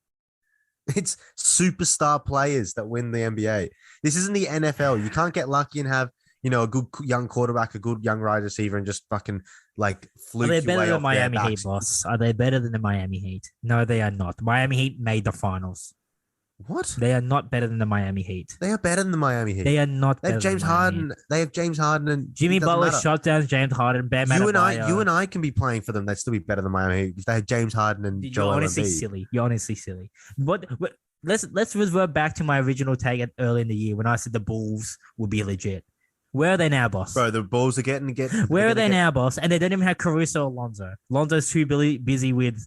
Speaker 1: It's superstar players that win the NBA. This isn't the NFL. You can't get lucky and have, a good young quarterback, a good young wide receiver, and just fucking like fluke.
Speaker 2: Are they better than Miami Heat, boss? Are they better than the Miami Heat? No, they are not. Miami Heat made the finals.
Speaker 1: What?
Speaker 2: They are not better than the Miami Heat.
Speaker 1: They are better than the Miami Heat.
Speaker 2: They are not.
Speaker 1: They have James Harden. They have James Harden and
Speaker 2: Jimmy Butler shut down James Harden. Bam
Speaker 1: you and I can be playing for them. They'd still be better than Miami Heat if they have James Harden and Joel Embiid.
Speaker 2: You're honestly silly. But let's revert back to my original take early in the year when I said the Bulls would be legit. Where are they now, boss?
Speaker 1: Bro, the Bulls are getting.
Speaker 2: Where are they now, boss? And they don't even have Caruso or Lonzo. Lonzo's too busy with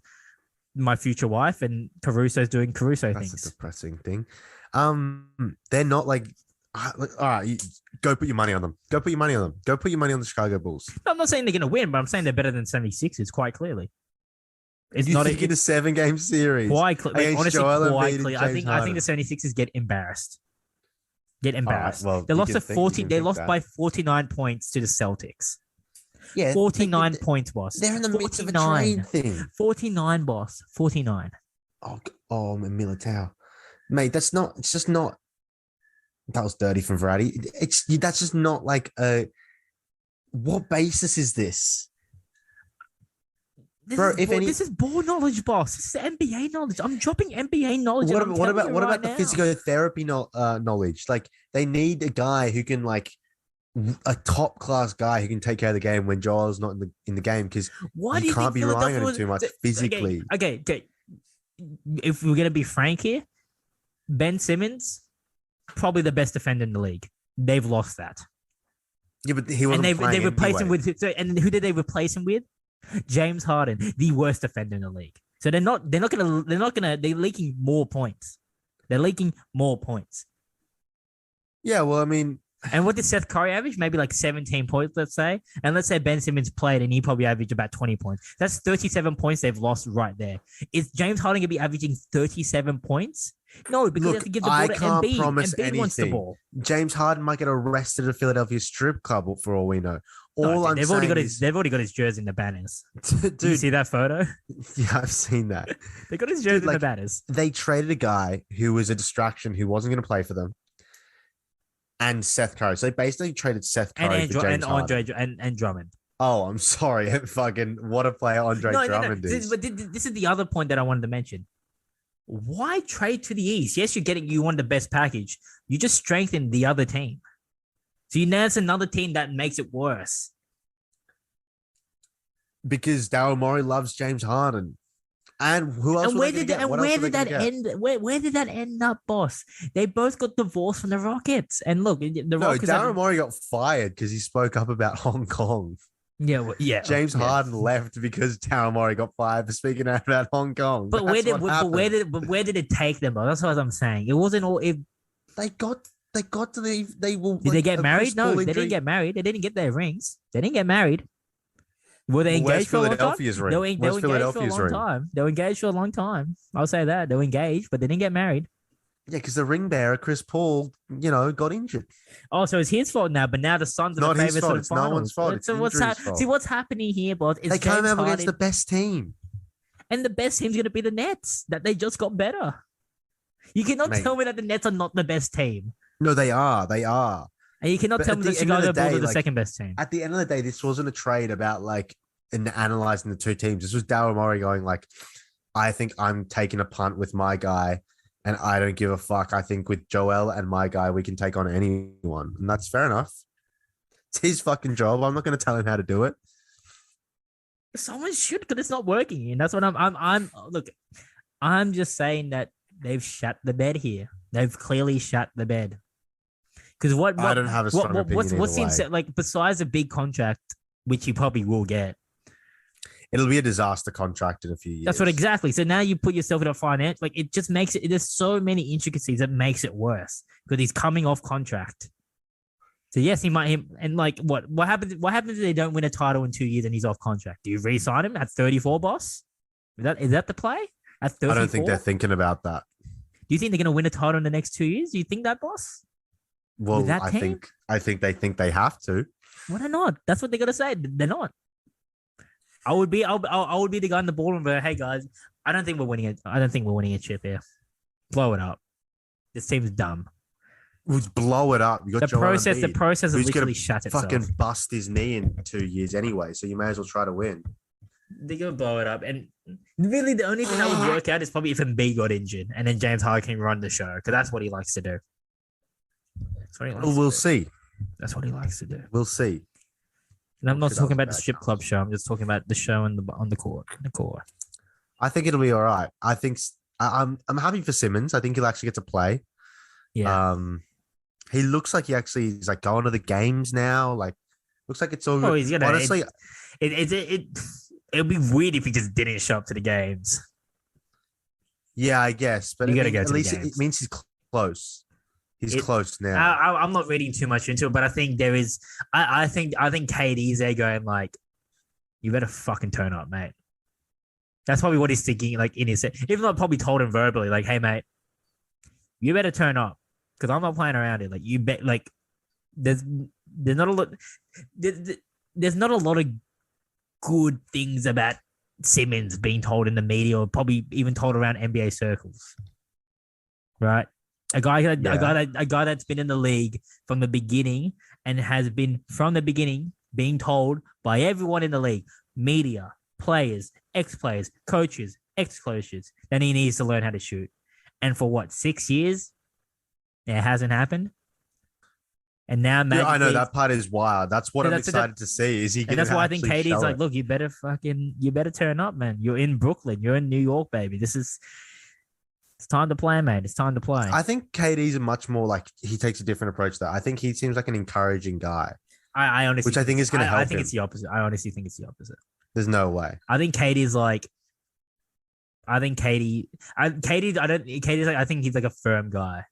Speaker 2: my future wife, and Caruso's doing Caruso things.
Speaker 1: That's a depressing thing. They're not like. All right, go put your money on them. Go put your money on them. Go put your money on the Chicago Bulls.
Speaker 2: I'm not saying they're going to win, but I'm saying they're better than 76ers, quite clearly.
Speaker 1: It's not in a 7-game series.
Speaker 2: Quite clearly. Honestly, quite clearly. I think the 76ers get embarrassed. Right, well, they lost 40. They lost by 49 points to the Celtics.
Speaker 1: Yeah,
Speaker 2: 49 points, boss.
Speaker 1: They're in the midst of a trade thing.
Speaker 2: 49, boss. 49.
Speaker 1: Oh, Militao, mate. That's not. It's just not. That was dirty from Verratti. That's just not like a. What basis is this?
Speaker 2: This is ball knowledge, boss. This is NBA knowledge. I'm dropping NBA knowledge.
Speaker 1: What about the physiotherapy knowledge? Like they need a guy who can a top class guy who can take care of the game when Joel's not in the game because you can't be relying on him too much physically.
Speaker 2: Okay. If we're gonna be frank here, Ben Simmons, probably the best defender in the league. They've lost that.
Speaker 1: Yeah, but he wasn't.
Speaker 2: And they replaced him with. And who did they replace him with? James Harden, the worst defender in the league. So they're leaking more points. They're leaking more points.
Speaker 1: Yeah, well, I mean,
Speaker 2: and what did Seth Curry average? Maybe like 17 points, let's say. And let's say Ben Simmons played and he probably averaged about 20 points. That's 37 points they've lost right there. Is James Harden going to be averaging 37 points? No, because you have to give the ball to Embiid. I can't promise anything. Wants the ball.
Speaker 1: James Harden might get arrested at a Philadelphia strip club for all we know.
Speaker 2: They've already got his jersey in the banners.
Speaker 1: Dude,
Speaker 2: do you see that photo?
Speaker 1: Yeah, I've seen that.
Speaker 2: They got his jersey in the banners.
Speaker 1: They traded a guy who was a distraction who wasn't going to play for them. And Seth Curry. So they basically traded Seth Curry for James Harden.
Speaker 2: And Drummond.
Speaker 1: Oh, I'm sorry. Fucking what a player Andre Drummond is.
Speaker 2: But this is the other point that I wanted to mention. Why trade to the East? Yes, you want the best package. You just strengthen the other team. So now it's another team that makes it worse.
Speaker 1: Because Daryl Morey loves James Harden. And who else?
Speaker 2: And where did that end up, boss? They both got divorced from the Rockets. And look, Rockets.
Speaker 1: Daryl Morey got fired because he spoke up about Hong Kong.
Speaker 2: Yeah.
Speaker 1: James
Speaker 2: Yeah.
Speaker 1: Harden left because Daryl Morey got fired for speaking out about Hong Kong.
Speaker 2: But where did it take them? Though? That's what I'm saying. It wasn't all.
Speaker 1: They got to they will.
Speaker 2: Did they get married? No, they didn't get married. They didn't get their rings. They didn't get married. Were they engaged for a long time? They were engaged for a long time. They were engaged for a long time. I'll say that. They were engaged, but they didn't get married.
Speaker 1: Yeah, because the ring bearer, Chris Paul, got injured.
Speaker 2: Oh, so it's his fault now, but now the Suns are
Speaker 1: not
Speaker 2: the
Speaker 1: his
Speaker 2: favorites
Speaker 1: fault.
Speaker 2: for the
Speaker 1: It's
Speaker 2: finals.
Speaker 1: no one's fault.
Speaker 2: So
Speaker 1: fault.
Speaker 2: what's happening here, boss?
Speaker 1: They came up against the best team.
Speaker 2: And the best team's going to be the Nets, that they just got better. You cannot tell me that the Nets are not the best team.
Speaker 1: No, they are. They are.
Speaker 2: And you cannot tell me that Chicago Bulls are the second best team.
Speaker 1: At the end of the day, this wasn't a trade about analyzing the two teams. This was Daryl Morey going I think I'm taking a punt with my guy, and I don't give a fuck. I think with Joel and my guy, we can take on anyone, and that's fair enough. It's his fucking job. I'm not going to tell him how to do it.
Speaker 2: Someone should, because it's not working, and that's what I'm. Look, I'm just saying that they've shut the bed here. They've clearly shut the bed. Because
Speaker 1: I don't have a strong opinion.
Speaker 2: What's the besides a big contract, which you probably will get?
Speaker 1: It'll be a disaster contract in a few years.
Speaker 2: That's what exactly. So now you put yourself in a finance, it just makes it. There's so many intricacies that makes it worse because he's coming off contract. So yes, he might. What happens? What happens if they don't win a title in 2 years and he's off contract? Do you re-sign him at 34, boss? Is that the play? At 34?
Speaker 1: I don't think they're thinking about that.
Speaker 2: Do you think they're going to win a title in the next 2 years? Do you think that, boss?
Speaker 1: Well, I think they have to.
Speaker 2: Well, they're not. That's what they're gonna say. They're not. I would be the guy in the ballroom, but hey guys, I don't think we're winning it. I don't think we're winning a chip here. Blow it up. This team's dumb.
Speaker 1: Blow it up. You got
Speaker 2: the process has literally shut itself.
Speaker 1: Fucking bust his knee in 2 years anyway, so you may as well try to win.
Speaker 2: They're gonna blow it up, and really the only thing that would work out is probably if Embiid got injured, and then James Harden can run the show because that's what he likes to do.
Speaker 1: We'll see.
Speaker 2: That's what he likes to do.
Speaker 1: We'll see.
Speaker 2: And I'm not talking about the strip club show. I'm just talking about the show on the court.
Speaker 1: I think it'll be all right. I think I'm happy for Simmons. I think he'll actually get to play.
Speaker 2: Yeah.
Speaker 1: He looks like he's going to the games now. Looks like it's all good.
Speaker 2: Oh, he's gonna.
Speaker 1: Honestly,
Speaker 2: it'd be weird if he just didn't show up to the games.
Speaker 1: Yeah, I guess. But
Speaker 2: you gotta go
Speaker 1: at least it means he's close. He's close now.
Speaker 2: I'm not reading too much into it, but I think there is. I think KD's there going you better fucking turn up, mate. That's probably what he's thinking, in his head. Even though I probably told him verbally, hey, mate, you better turn up because I'm not playing around here. You bet. There's not a lot. There's not a lot of good things about Simmons being told in the media, or probably even told around NBA circles, right? A guy that's been in the league from the beginning and has been from the beginning being told by everyone in the league, media, players, ex-players, coaches, ex-coaches, that he needs to learn how to shoot. And for 6 years, it hasn't happened. And now,
Speaker 1: I know that part is wild. That's what I'm excited to see. Is he?
Speaker 2: And that's why I think KD's look, you better turn up, man. You're in Brooklyn. You're in New York, baby. It's time to play, mate. It's time to play.
Speaker 1: I think KD's much more he takes a different approach there. I think he seems like an encouraging guy.
Speaker 2: I honestly,
Speaker 1: which I think is going to help.
Speaker 2: I think it's the opposite. I honestly think it's the opposite.
Speaker 1: There's no way.
Speaker 2: I think KD's I think he's a firm guy,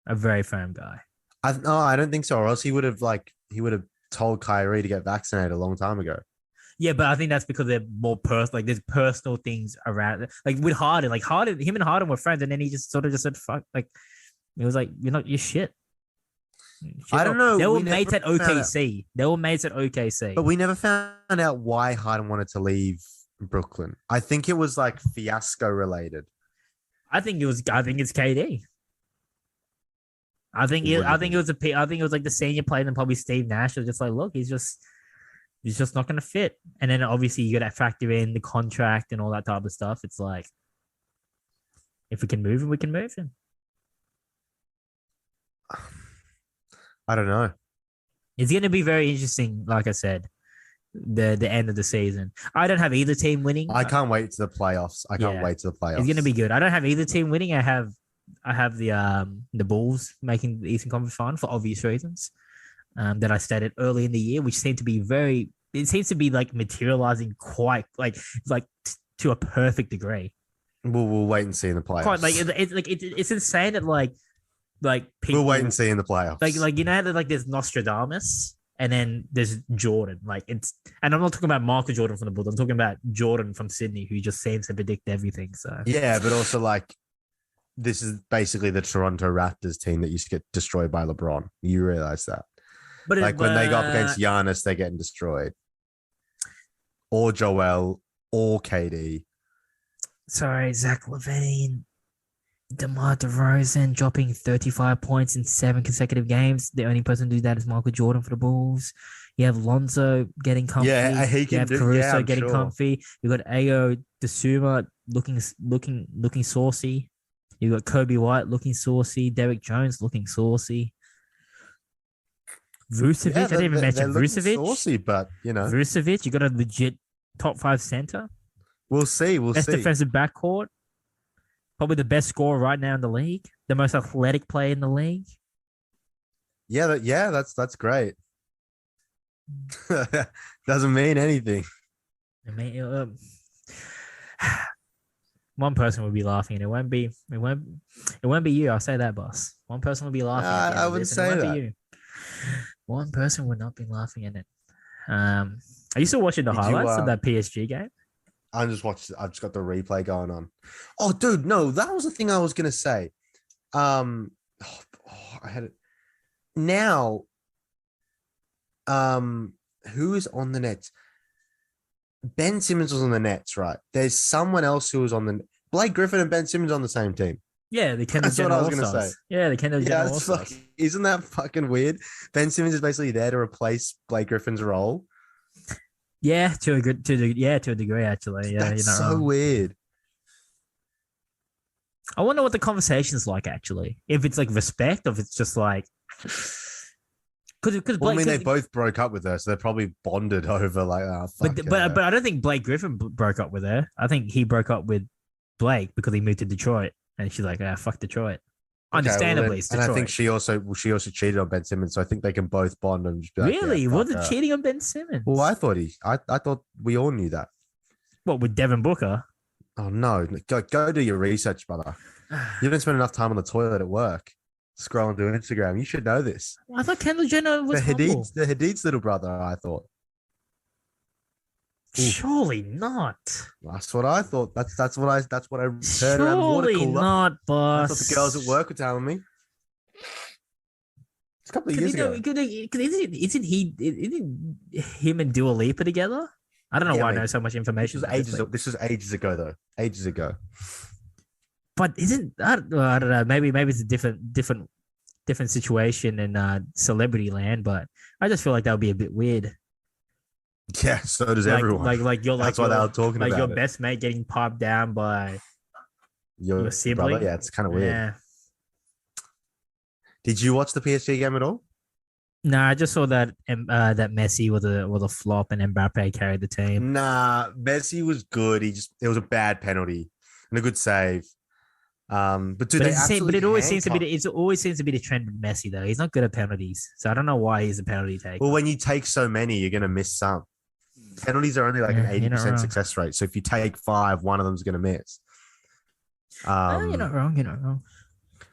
Speaker 2: a very firm guy.
Speaker 1: I don't think so. Or else he would have told Kyrie to get vaccinated a long time ago.
Speaker 2: Yeah, but I think that's because they're more personal. There's personal things around. With Harden, him and Harden were friends, and then he just sort of just said, "Fuck." It was you're shit.
Speaker 1: I don't know.
Speaker 2: They were mates at OKC.
Speaker 1: But we never found out why Harden wanted to leave Brooklyn. I think it was fiasco related.
Speaker 2: I think it's KD. I think it was the senior player and probably Steve Nash was just look, he's just not going to fit. And then obviously you got to factor in the contract and all that type of stuff. It's if we can move him, we can move him.
Speaker 1: I don't know.
Speaker 2: It's going to be very interesting. Like I said, the end of the season. I don't have either team winning.
Speaker 1: I can't wait to the playoffs. It's
Speaker 2: going to be good. I don't have either team winning. I have the Bulls making the Eastern Conference Final for obvious reasons that I stated early in the year, which seemed to be it seems to be like materializing quite like to a perfect degree.
Speaker 1: We'll wait and see in the playoffs.
Speaker 2: Quite like it's insane that like people.
Speaker 1: We'll wait and see in the playoffs.
Speaker 2: Like you know that like there's Nostradamus and then there's Jordan. Like and I'm not talking about Michael Jordan from the Bulls. I'm talking about Jordan from Sydney, who just seems to predict everything. So
Speaker 1: yeah, but also like this is basically the Toronto Raptors team that used to get destroyed by LeBron. You realize that? But like when they go up against Giannis, they're getting destroyed. Or Joel, or KD.
Speaker 2: Sorry, Zach LaVine, DeMar DeRozan dropping 35 points in 7 consecutive games. The only person to do that is Michael Jordan for the Bulls. You have Lonzo getting comfy.
Speaker 1: Yeah, he can
Speaker 2: you have Caruso getting comfy. You got Ayo Desuma looking saucy. You got Kobe White looking saucy. Derek Jones looking saucy. Vucevic, I didn't even mention Vucevic.
Speaker 1: Saucy, but you know,
Speaker 2: Vucevic, you got a legit top 5 center.
Speaker 1: We'll see.
Speaker 2: Best defensive backcourt. Probably the best scorer right now in the league. The most athletic player in the league.
Speaker 1: Yeah, that's great. Doesn't mean anything.
Speaker 2: I mean, one person will be laughing, and it won't be you. I'll say that, boss. One person will be laughing.
Speaker 1: I wouldn't say that.
Speaker 2: Be you. One person would not be laughing at it. Are you still watching the highlights of that PSG game?
Speaker 1: I've just got the replay going on. Oh, dude, no, that was the thing I was gonna say. I had it now. Who is on the Nets? Ben Simmons was on the Nets, right? There's someone else who was on the Blake Griffin and Ben Simmons on the same team.
Speaker 2: Yeah, the Kendall Jenner All-Stars. Yeah, the Kendall Jenner All-Stars.
Speaker 1: Isn't that fucking weird? Ben Simmons is basically there to replace Blake Griffin's role.
Speaker 2: Yeah, to a degree, actually. Yeah,
Speaker 1: that's so weird.
Speaker 2: I wonder what the conversation's like, actually. If it's like respect, or if it's just like, because
Speaker 1: well, I mean, they both broke up with her, so they're probably bonded over like. Oh,
Speaker 2: but I don't think Blake Griffin broke up with her. I think he broke up with Blake because he moved to Detroit, and she's like, fuck Detroit. Understandably, it's Detroit.
Speaker 1: And I think she also cheated on Ben Simmons, so I think they can both bond and just be like,
Speaker 2: really? Was it cheating on Ben Simmons?
Speaker 1: Well, I thought we all knew that.
Speaker 2: What, with Devin Booker?
Speaker 1: Oh no! Go do your research, brother. You don't spend enough time on the toilet at work, scrolling through Instagram. You should know this.
Speaker 2: I thought Kendall Jenner was
Speaker 1: the Hadid's little brother. I thought.
Speaker 2: Surely not.
Speaker 1: That's what I thought. That's what I heard.
Speaker 2: Surely not, boss.
Speaker 1: That's what the girls at work were telling me. It's a couple of years ago.
Speaker 2: Isn't him and Dua Lipa together? I don't know why I know so much information.
Speaker 1: This was ages ago, though. Ages ago.
Speaker 2: But I don't know. Maybe it's a different situation in celebrity land. But I just feel like that would be a bit weird.
Speaker 1: Yeah, so does everyone.
Speaker 2: That's
Speaker 1: why they were talking about
Speaker 2: your best mate getting popped down by your sibling.
Speaker 1: Brother? Yeah, it's kind of weird.
Speaker 2: Yeah.
Speaker 1: Did you watch the PSG game at all?
Speaker 2: No, I just saw that Messi was a flop and Mbappe carried the team.
Speaker 1: Nah, Messi was good. It was a bad penalty and a good save. It
Speaker 2: always seems to be the trend with Messi though. He's not good at penalties, so I don't know why he's a penalty taker.
Speaker 1: Well, when you take so many, you're gonna miss some. Penalties are only like an 80% success rate. So if you take 5, one of them's gonna miss.
Speaker 2: You're not wrong.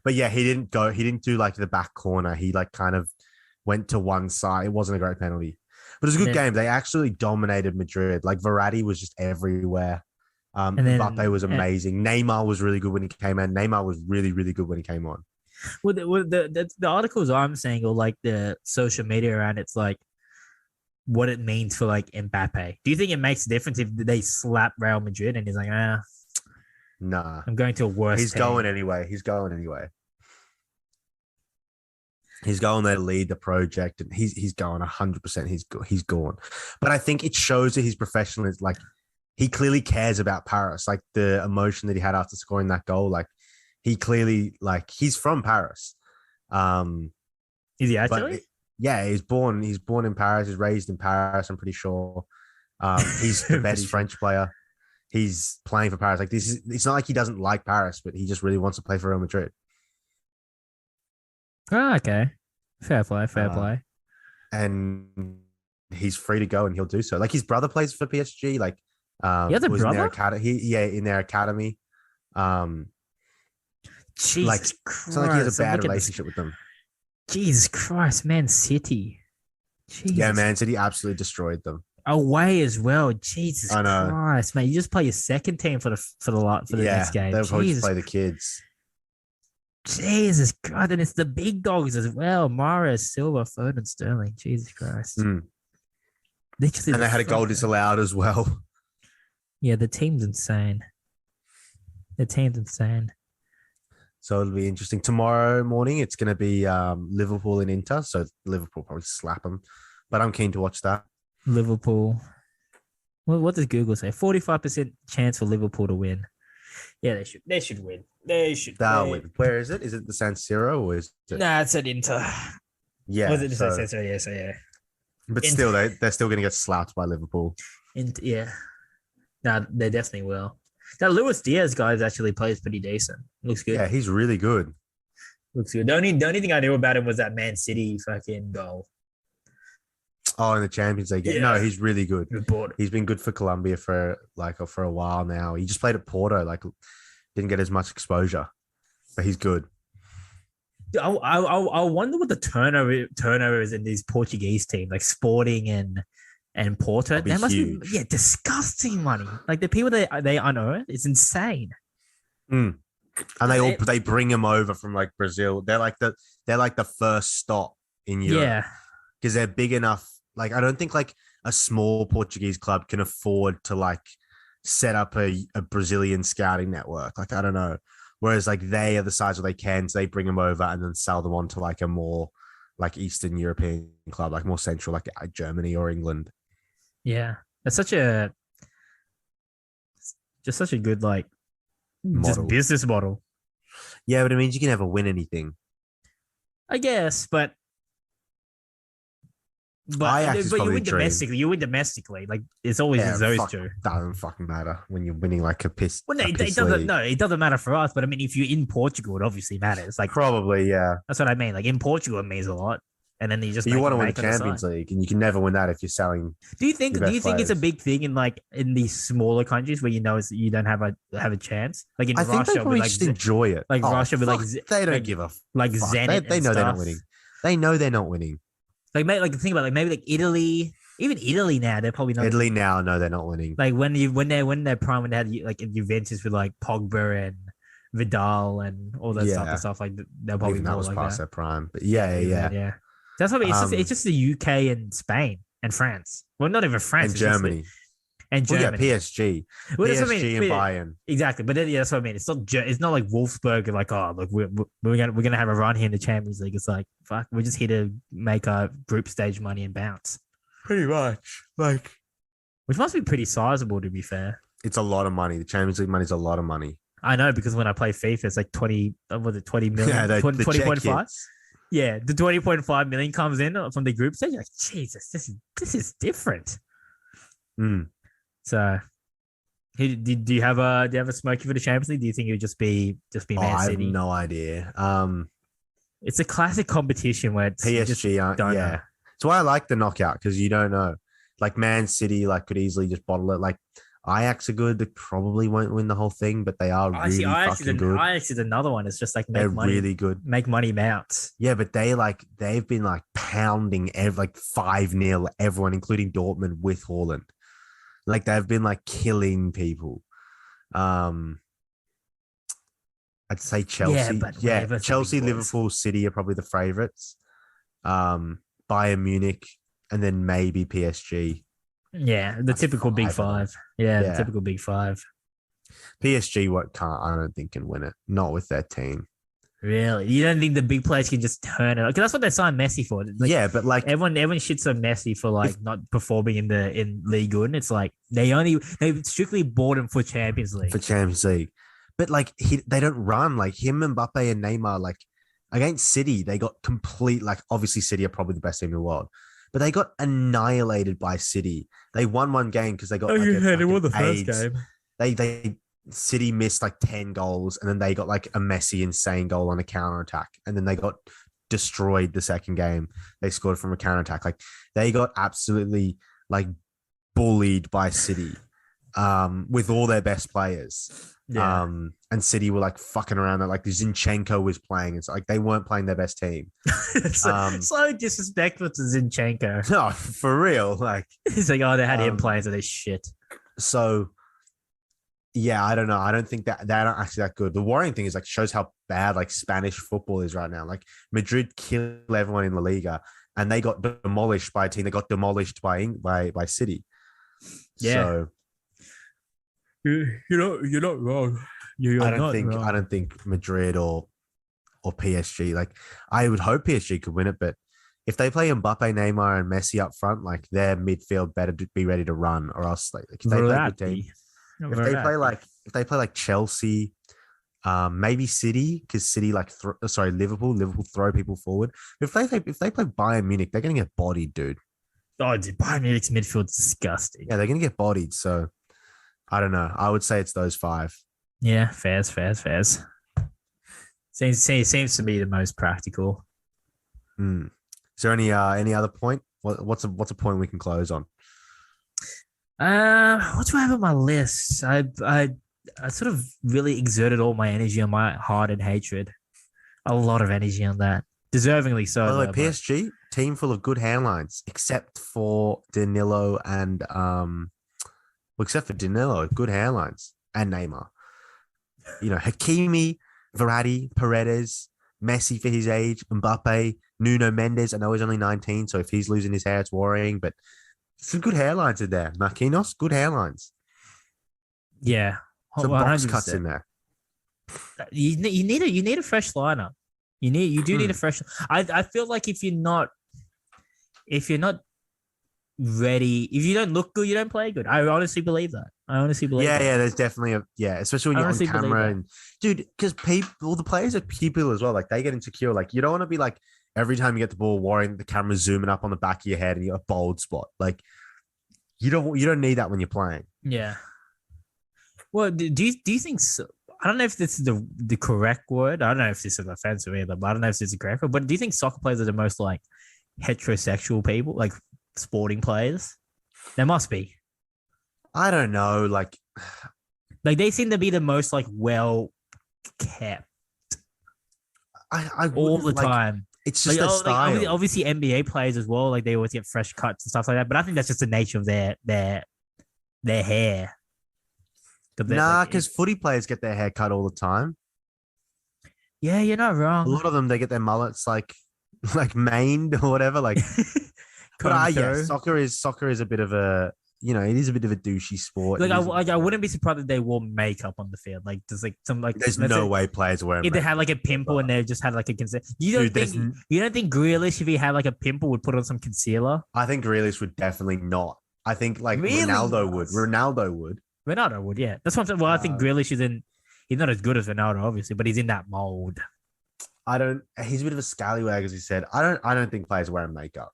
Speaker 1: But yeah, he didn't do like the back corner. He like kind of went to one side. It wasn't a great penalty, but it was a good game. They actually dominated Madrid. Like Verratti was just everywhere. Mbappe was amazing. Neymar was really good when he came in. Neymar was really, really good when he came on.
Speaker 2: Well, the articles I'm saying, or like the social media around it's like what it means for like Mbappe. Do you think it makes a difference if they slap Real Madrid and he's like,
Speaker 1: nah,
Speaker 2: I'm going to a worse
Speaker 1: team. Going anyway. He's going there to lead the project, and he's going 100%. He's gone. But I think it shows that his professionalism, like he clearly cares about Paris, like the emotion that he had after scoring that goal. Like he clearly, like he's from Paris.
Speaker 2: Is he actually?
Speaker 1: Yeah, he's born in Paris. He's raised in Paris. I'm pretty sure. He's the best French player. He's playing for Paris. Like it's not like he doesn't like Paris, but he just really wants to play for Real Madrid.
Speaker 2: Oh, okay. Fair play.
Speaker 1: And he's free to go and he'll do so. Like his brother plays for PSG. Like,
Speaker 2: He has a
Speaker 1: was in their
Speaker 2: brother?
Speaker 1: academy. In their academy. Like,
Speaker 2: Jesus
Speaker 1: it's not like he has
Speaker 2: Christ.
Speaker 1: a
Speaker 2: I'm
Speaker 1: bad
Speaker 2: looking at
Speaker 1: relationship with them.
Speaker 2: Jesus Christ, Man City. Jesus.
Speaker 1: Yeah, Man City absolutely destroyed them.
Speaker 2: Away as well. Jesus
Speaker 1: I know.
Speaker 2: Christ, mate. You just play your second team for the next game.
Speaker 1: They'll probably just
Speaker 2: Jesus.
Speaker 1: play the kids.
Speaker 2: Jesus God, and it's the big dogs as well. Mahrez, Silva, Foden, Sterling. Jesus Christ. Literally
Speaker 1: And they had a goal disallowed as well.
Speaker 2: Yeah, the team's insane.
Speaker 1: So it'll be interesting. Tomorrow morning, it's going to be Liverpool and Inter. So Liverpool probably slap them. But I'm keen to watch that.
Speaker 2: Liverpool. Well, what does Google say? 45% chance for Liverpool to win. Yeah, they should win.
Speaker 1: They'll win. Where is it? Is it the San Siro or is it?
Speaker 2: Nah, it's at Inter.
Speaker 1: Yeah.
Speaker 2: Was it just yeah.
Speaker 1: But
Speaker 2: Inter.
Speaker 1: still, they're still going to get slapped by Liverpool.
Speaker 2: Yeah. No, they definitely will. That Luis Diaz guy actually plays pretty decent. Looks good.
Speaker 1: Yeah, he's really good.
Speaker 2: Looks good. The only thing I knew about him was that Man City fucking goal.
Speaker 1: Oh, in the Champions League. Yeah. No, he's really good. He's been good for Colombia for a while now. He just played at Porto, didn't get as much exposure, but he's good.
Speaker 2: I wonder what the turnover is in these Portuguese teams, like Sporting and Porto. That must
Speaker 1: huge.
Speaker 2: be disgusting money. Like the people they unearth, it's insane.
Speaker 1: And they bring them over from like Brazil. They're like the first stop in Europe.
Speaker 2: Yeah,
Speaker 1: because they're big enough. Like I don't think like a small Portuguese club can afford to like set up a Brazilian scouting network. Like I don't know. Whereas like they are the size where they can, so they bring them over and then sell them on to like a more like Eastern European club, like more central, like Germany or England.
Speaker 2: Yeah, that's such a good like just business model.
Speaker 1: Yeah, but it means you can never win anything.
Speaker 2: I guess, but you win domestically. You win domestically. Like it's always those two.
Speaker 1: Doesn't fucking matter when you're winning like a piss.
Speaker 2: Well, no, it doesn't matter for us. But I mean, if you're in Portugal, it obviously matters. Like
Speaker 1: probably, yeah.
Speaker 2: That's what I mean. Like in Portugal, it means a lot. And then you
Speaker 1: want to win the Champions League, and you can never win that if you're selling.
Speaker 2: Do you think it's a big thing in these smaller countries where you don't have a chance? Like in
Speaker 1: I
Speaker 2: Russia,
Speaker 1: think they probably just enjoy it.
Speaker 2: Like Russia,
Speaker 1: they don't give a
Speaker 2: like Zenit.
Speaker 1: They know they're not winning. They know they're not winning.
Speaker 2: Like think about maybe like Italy. Even Italy now, they're probably not.
Speaker 1: Italy now, no, they're not winning.
Speaker 2: Like when they're prime, when they had like Juventus with like Pogba and Vidal and all that type of stuff. Like they're probably
Speaker 1: even that was
Speaker 2: like
Speaker 1: past
Speaker 2: that.
Speaker 1: their prime. But yeah.
Speaker 2: That's what I mean. It's just the UK and Spain and France. Well, not even France.
Speaker 1: And Germany.
Speaker 2: Germany.
Speaker 1: Yeah, PSG.
Speaker 2: Well,
Speaker 1: PSG and Bayern.
Speaker 2: Exactly, but then, that's what I mean. It's not like Wolfsburg. Like, oh, look, we're gonna have a run here in the Champions League. It's like, fuck, we're just here to make our group stage money and bounce.
Speaker 1: Pretty much,
Speaker 2: which must be pretty sizable, to be fair.
Speaker 1: It's a lot of money. The Champions League money is a lot of money.
Speaker 2: I know, because when I play FIFA, it's like 20 million?
Speaker 1: Yeah,
Speaker 2: 20.5. Yeah, the 20.5 million comes in from the group stage. You're like, Jesus, this is different. So, do you have a smoky for the Champions League? Do you think it would just be Man City?
Speaker 1: I have no idea.
Speaker 2: It's a classic competition where it's
Speaker 1: PSG.
Speaker 2: know.
Speaker 1: It's why I like the knockout, because you don't know. Like Man City, could easily just bottle it. Like Ajax are good. They probably won't win the whole thing, but they are really fucking good.
Speaker 2: Ajax is another one. It's just like
Speaker 1: they're really good.
Speaker 2: Make money mounts.
Speaker 1: Yeah, but they've been pounding 5-0 everyone, including Dortmund with Haaland. Like they've been killing people. I'd say Chelsea. Chelsea, Liverpool, City are probably the favorites. Bayern Munich, and then maybe PSG.
Speaker 2: Yeah, the typical big five. Yeah, the typical big five.
Speaker 1: PSG I don't think can win it. Not with their team.
Speaker 2: Really? You don't think the big players can just turn it? Because that's what they signed Messi for.
Speaker 1: But
Speaker 2: everyone shits on Messi for not performing in League One. It's like they strictly bought him for Champions League.
Speaker 1: But they don't run. Him, Mbappe, and Neymar. Against City, they got complete. Obviously, City are probably the best team in the world, but they got annihilated by City. They won one game because they got.
Speaker 2: They won the first game.
Speaker 1: They City missed 10 goals, and then they got a Messi insane goal on a counter attack, and then they got destroyed the second game. They scored from a counterattack. Like they got absolutely like bullied by City with all their best players.
Speaker 2: Yeah.
Speaker 1: And City were like fucking around. That like Zinchenko was playing. It's like they weren't playing their best team.
Speaker 2: So disrespectful to Zinchenko.
Speaker 1: No, for real. Like
Speaker 2: He's like, oh, they had him playing, so they shit.
Speaker 1: So yeah, I don't know. I don't think that they're not actually that good. The worrying thing is like shows how bad like Spanish football is right now. Like Madrid killed everyone in La Liga, and they got demolished by a team that got demolished by City.
Speaker 2: Yeah.
Speaker 1: So
Speaker 2: you're not wrong.
Speaker 1: I don't think Madrid or PSG. Like I would hope PSG could win it, but if they play Mbappe, Neymar, and Messi up front, like their midfield better be ready to run, or else like if they play a good team, if they play like Chelsea, maybe City, because City Liverpool throw people forward. If they play Bayern Munich, they're gonna get bodied, dude.
Speaker 2: Oh, dude, Bayern Munich's midfield's disgusting.
Speaker 1: Yeah, they're gonna get bodied. So I don't know. I would say it's those 5.
Speaker 2: Yeah, fairs. Seems to be the most practical.
Speaker 1: Is there any other point? What's a point we can close on?
Speaker 2: What do I have on my list? I sort of really exerted all my energy on my heart and hatred. A lot of energy on that. Deservingly so.
Speaker 1: By the way, PSG, team full of good hairlines, except for Danilo and good hairlines, and Neymar. You know, Hakimi, Verratti, Paredes, Messi for his age, Mbappe, Nuno Mendes. I know he's only 19, so if he's losing his hair, it's worrying, but some good hairlines in there. Marquinhos, good hairlines.
Speaker 2: Yeah.
Speaker 1: Some box cuts in there.
Speaker 2: You need a fresh lineup. You do need a fresh. I feel like if you're not ready, if you don't look good, you don't play good. I honestly believe that.
Speaker 1: Yeah, there's definitely especially when you're on camera and dude, because the players are people as well. Like they get insecure. Like you don't want to be like every time you get the ball worrying the camera's zooming up on the back of your head and you got a bold spot. Like you don't need that when you're playing.
Speaker 2: Yeah. Well, do you think so? I don't know if this is the correct word. I don't know if this is offensive either, but I don't know if this is the correct word. But do you think soccer players are the most like heterosexual people, like sporting players? There must be.
Speaker 1: I don't know. Like
Speaker 2: they seem to be the most like well kept.
Speaker 1: I
Speaker 2: all the time.
Speaker 1: It's just their style.
Speaker 2: Like, obviously NBA players as well. Like they always get fresh cuts and stuff like that. But I think that's just the nature of their hair.
Speaker 1: Nah, because footy players get their hair cut all the time.
Speaker 2: Yeah, you're not wrong.
Speaker 1: A lot of them, they get their mullets like maned or whatever. Like, but yeah, soccer is a bit of a, it is a bit of a douchey sport.
Speaker 2: Like I wouldn't be surprised if they wore makeup on the field. Like there's like some like
Speaker 1: there's no way players wear.
Speaker 2: If they had like a pimple and they just had like a concealer. You don't think Grealish, if he had like a pimple, would put on some concealer?
Speaker 1: I think Grealish would definitely not. I think like
Speaker 2: really?
Speaker 1: Ronaldo would.
Speaker 2: Ronaldo would, yeah. That's what I'm saying. Well, I think Grealish he's not as good as Ronaldo, obviously, but he's in that mold.
Speaker 1: He's a bit of a scallywag, as he said. I don't think players wear makeup.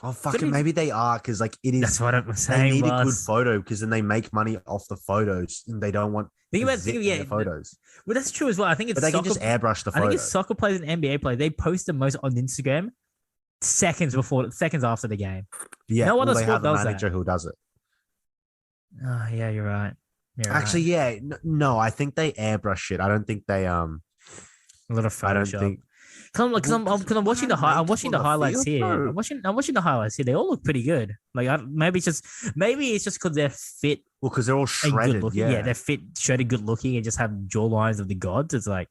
Speaker 1: Oh, fucking maybe they are, because like it is.
Speaker 2: That's what I'm saying.
Speaker 1: They need a good photo because then they make money off the photos and they don't want the photos.
Speaker 2: Well, that's true as well. I think it's
Speaker 1: but they can just airbrush the photo.
Speaker 2: I think it's soccer players and NBA players. They post the most on Instagram seconds after the game.
Speaker 1: Yeah,
Speaker 2: no other
Speaker 1: they
Speaker 2: sport
Speaker 1: have a
Speaker 2: does
Speaker 1: manager
Speaker 2: that.
Speaker 1: who does it.
Speaker 2: Oh, yeah, you're right.
Speaker 1: Actually, yeah, no, I think they airbrush it. I don't think they
Speaker 2: a lot of Photoshop.
Speaker 1: I don't think.
Speaker 2: Because I'm watching the highlights here. I'm watching the highlights here. They all look pretty good. Like maybe it's just because they're fit.
Speaker 1: Well, because they're all shredded.
Speaker 2: Yeah, they're fit, shredded, good looking, and just have jawlines of the gods. It's like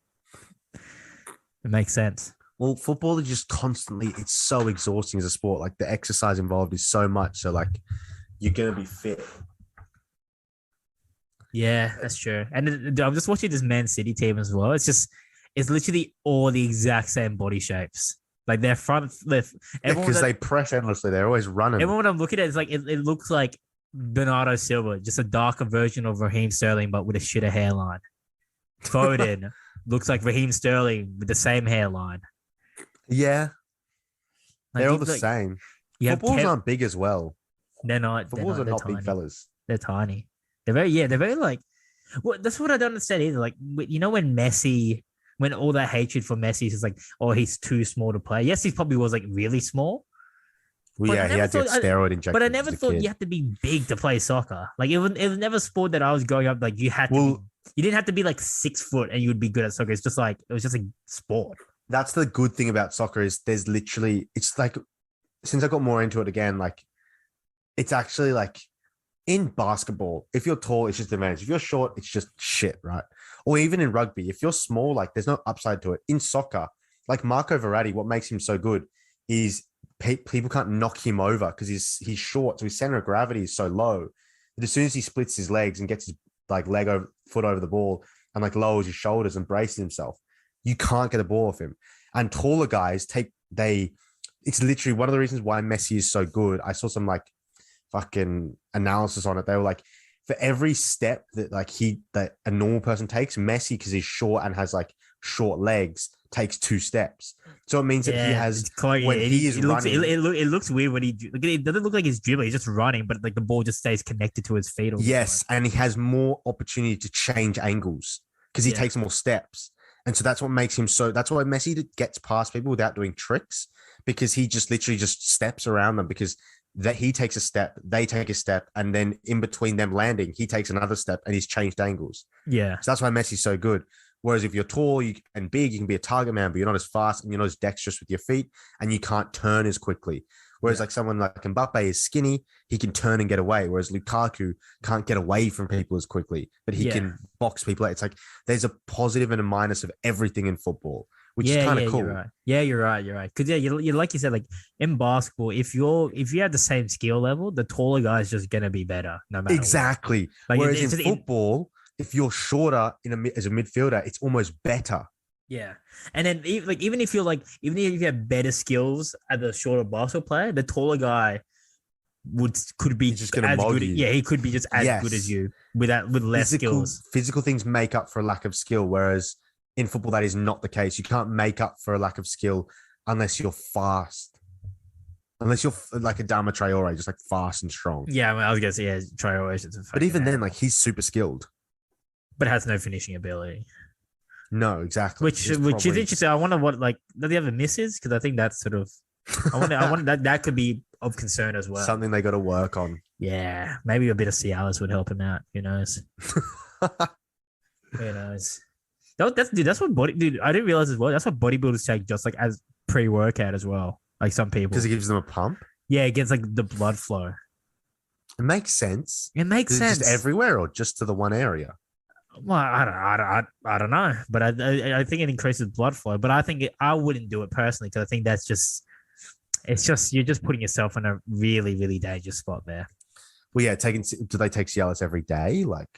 Speaker 2: it makes sense.
Speaker 1: Well, football is just constantly. It's so exhausting as a sport. Like the exercise involved is so much. So like you're gonna be fit.
Speaker 2: Yeah, that's true. And I'm just watching this Man City team as well. It's literally all the exact same body shapes. Like their front lift.
Speaker 1: Because they press endlessly. They're always running.
Speaker 2: Everyone I'm looking at is like, it looks like Bernardo Silva, just a darker version of Raheem Sterling, but with a shitter hairline. Foden looks like Raheem Sterling with the same hairline.
Speaker 1: Yeah.
Speaker 2: Like,
Speaker 1: they're all the same. Footballs aren't big as well.
Speaker 2: They're not.
Speaker 1: Footballs are not big fellas.
Speaker 2: They're tiny. They're very like, well, that's what I don't understand either. Like, when when all that hatred for Messi is like, oh, he's too small to play. Yes, he probably was like really small.
Speaker 1: Well, yeah, he had to get steroid injections.
Speaker 2: But I never thought you had to be big to play soccer. Like it was never a sport that I was growing up. Like you had to be, you didn't have to be like 6 foot and you would be good at soccer. It's just like it was just a sport.
Speaker 1: That's the good thing about soccer is there's literally, it's like, since I got more into it again, like it's actually like in basketball, if you're tall, it's just an advantage. If you're short, it's just shit, right? Or even in rugby, if you're small, like there's no upside to it. In soccer, like Marco Verratti, what makes him so good is people can't knock him over because he's short, so his center of gravity is so low. But as soon as he splits his legs and gets his like foot over the ball and like lowers his shoulders and braces himself, you can't get a ball off him. And taller guys it's literally one of the reasons why Messi is so good. I saw some like fucking analysis on it. They were like, for every step that a normal person takes, Messi, because he's short and has like short legs, takes 2 steps. So it means that he has when he is running.
Speaker 2: It looks weird when it doesn't look like he's dribbling. He's just running, but like the ball just stays connected to his feet.
Speaker 1: Yes, and he has more opportunity to change angles because he takes more steps. And so that's what makes him so. That's why Messi gets past people without doing tricks, because he just literally just steps around them, because that he takes a step, they take a step, and then in between them landing, he takes another step and he's changed angles.
Speaker 2: Yeah.
Speaker 1: So that's why Messi's so good. Whereas if you're tall and big, you can be a target man, but you're not as fast and you're not as dexterous with your feet and you can't turn as quickly. Whereas like someone like Mbappe is skinny, he can turn and get away. Whereas Lukaku can't get away from people as quickly, but he can box people out. It's like there's a positive and a minus of everything in football, which is kind of cool.
Speaker 2: You're right. Yeah, you're right. Because you like you said, like in basketball, if you have the same skill level, the taller guy is just gonna be better no matter
Speaker 1: exactly.
Speaker 2: Like,
Speaker 1: whereas in football, if you're shorter as a midfielder, it's almost better.
Speaker 2: Yeah, and then even if you have better skills as a shorter basketball player, the taller guy could be
Speaker 1: just gonna mold you.
Speaker 2: Yeah, he could be just as good as you with less skills.
Speaker 1: Physical things make up for a lack of skill, whereas in football that is not the case. You can't make up for a lack of skill unless you're fast. Unless you're like a Dama Traore, just like fast and strong.
Speaker 2: Yeah, I was gonna say Traore is
Speaker 1: but even then, like he's super skilled,
Speaker 2: but has no finishing ability.
Speaker 1: No, exactly.
Speaker 2: Which is interesting. I wonder what do they have a misses? Because I think that's sort of I wonder that could be of concern as well.
Speaker 1: Something they got to work on.
Speaker 2: Yeah, maybe a bit of Cialis would help him out. Who knows? Who knows? That's what I didn't realize as well. That's what bodybuilders take just like as pre-workout as well. Like some people,
Speaker 1: because it gives them a pump.
Speaker 2: Yeah, it gets like the blood flow.
Speaker 1: It makes sense.
Speaker 2: It makes sense.
Speaker 1: Just everywhere or just to the one area.
Speaker 2: Well, I don't know, but I think it increases blood flow. But I think I wouldn't do it personally because I think that's just you're just putting yourself in a really, really dangerous spot there.
Speaker 1: Well, yeah, do they take Cialis every day? Like,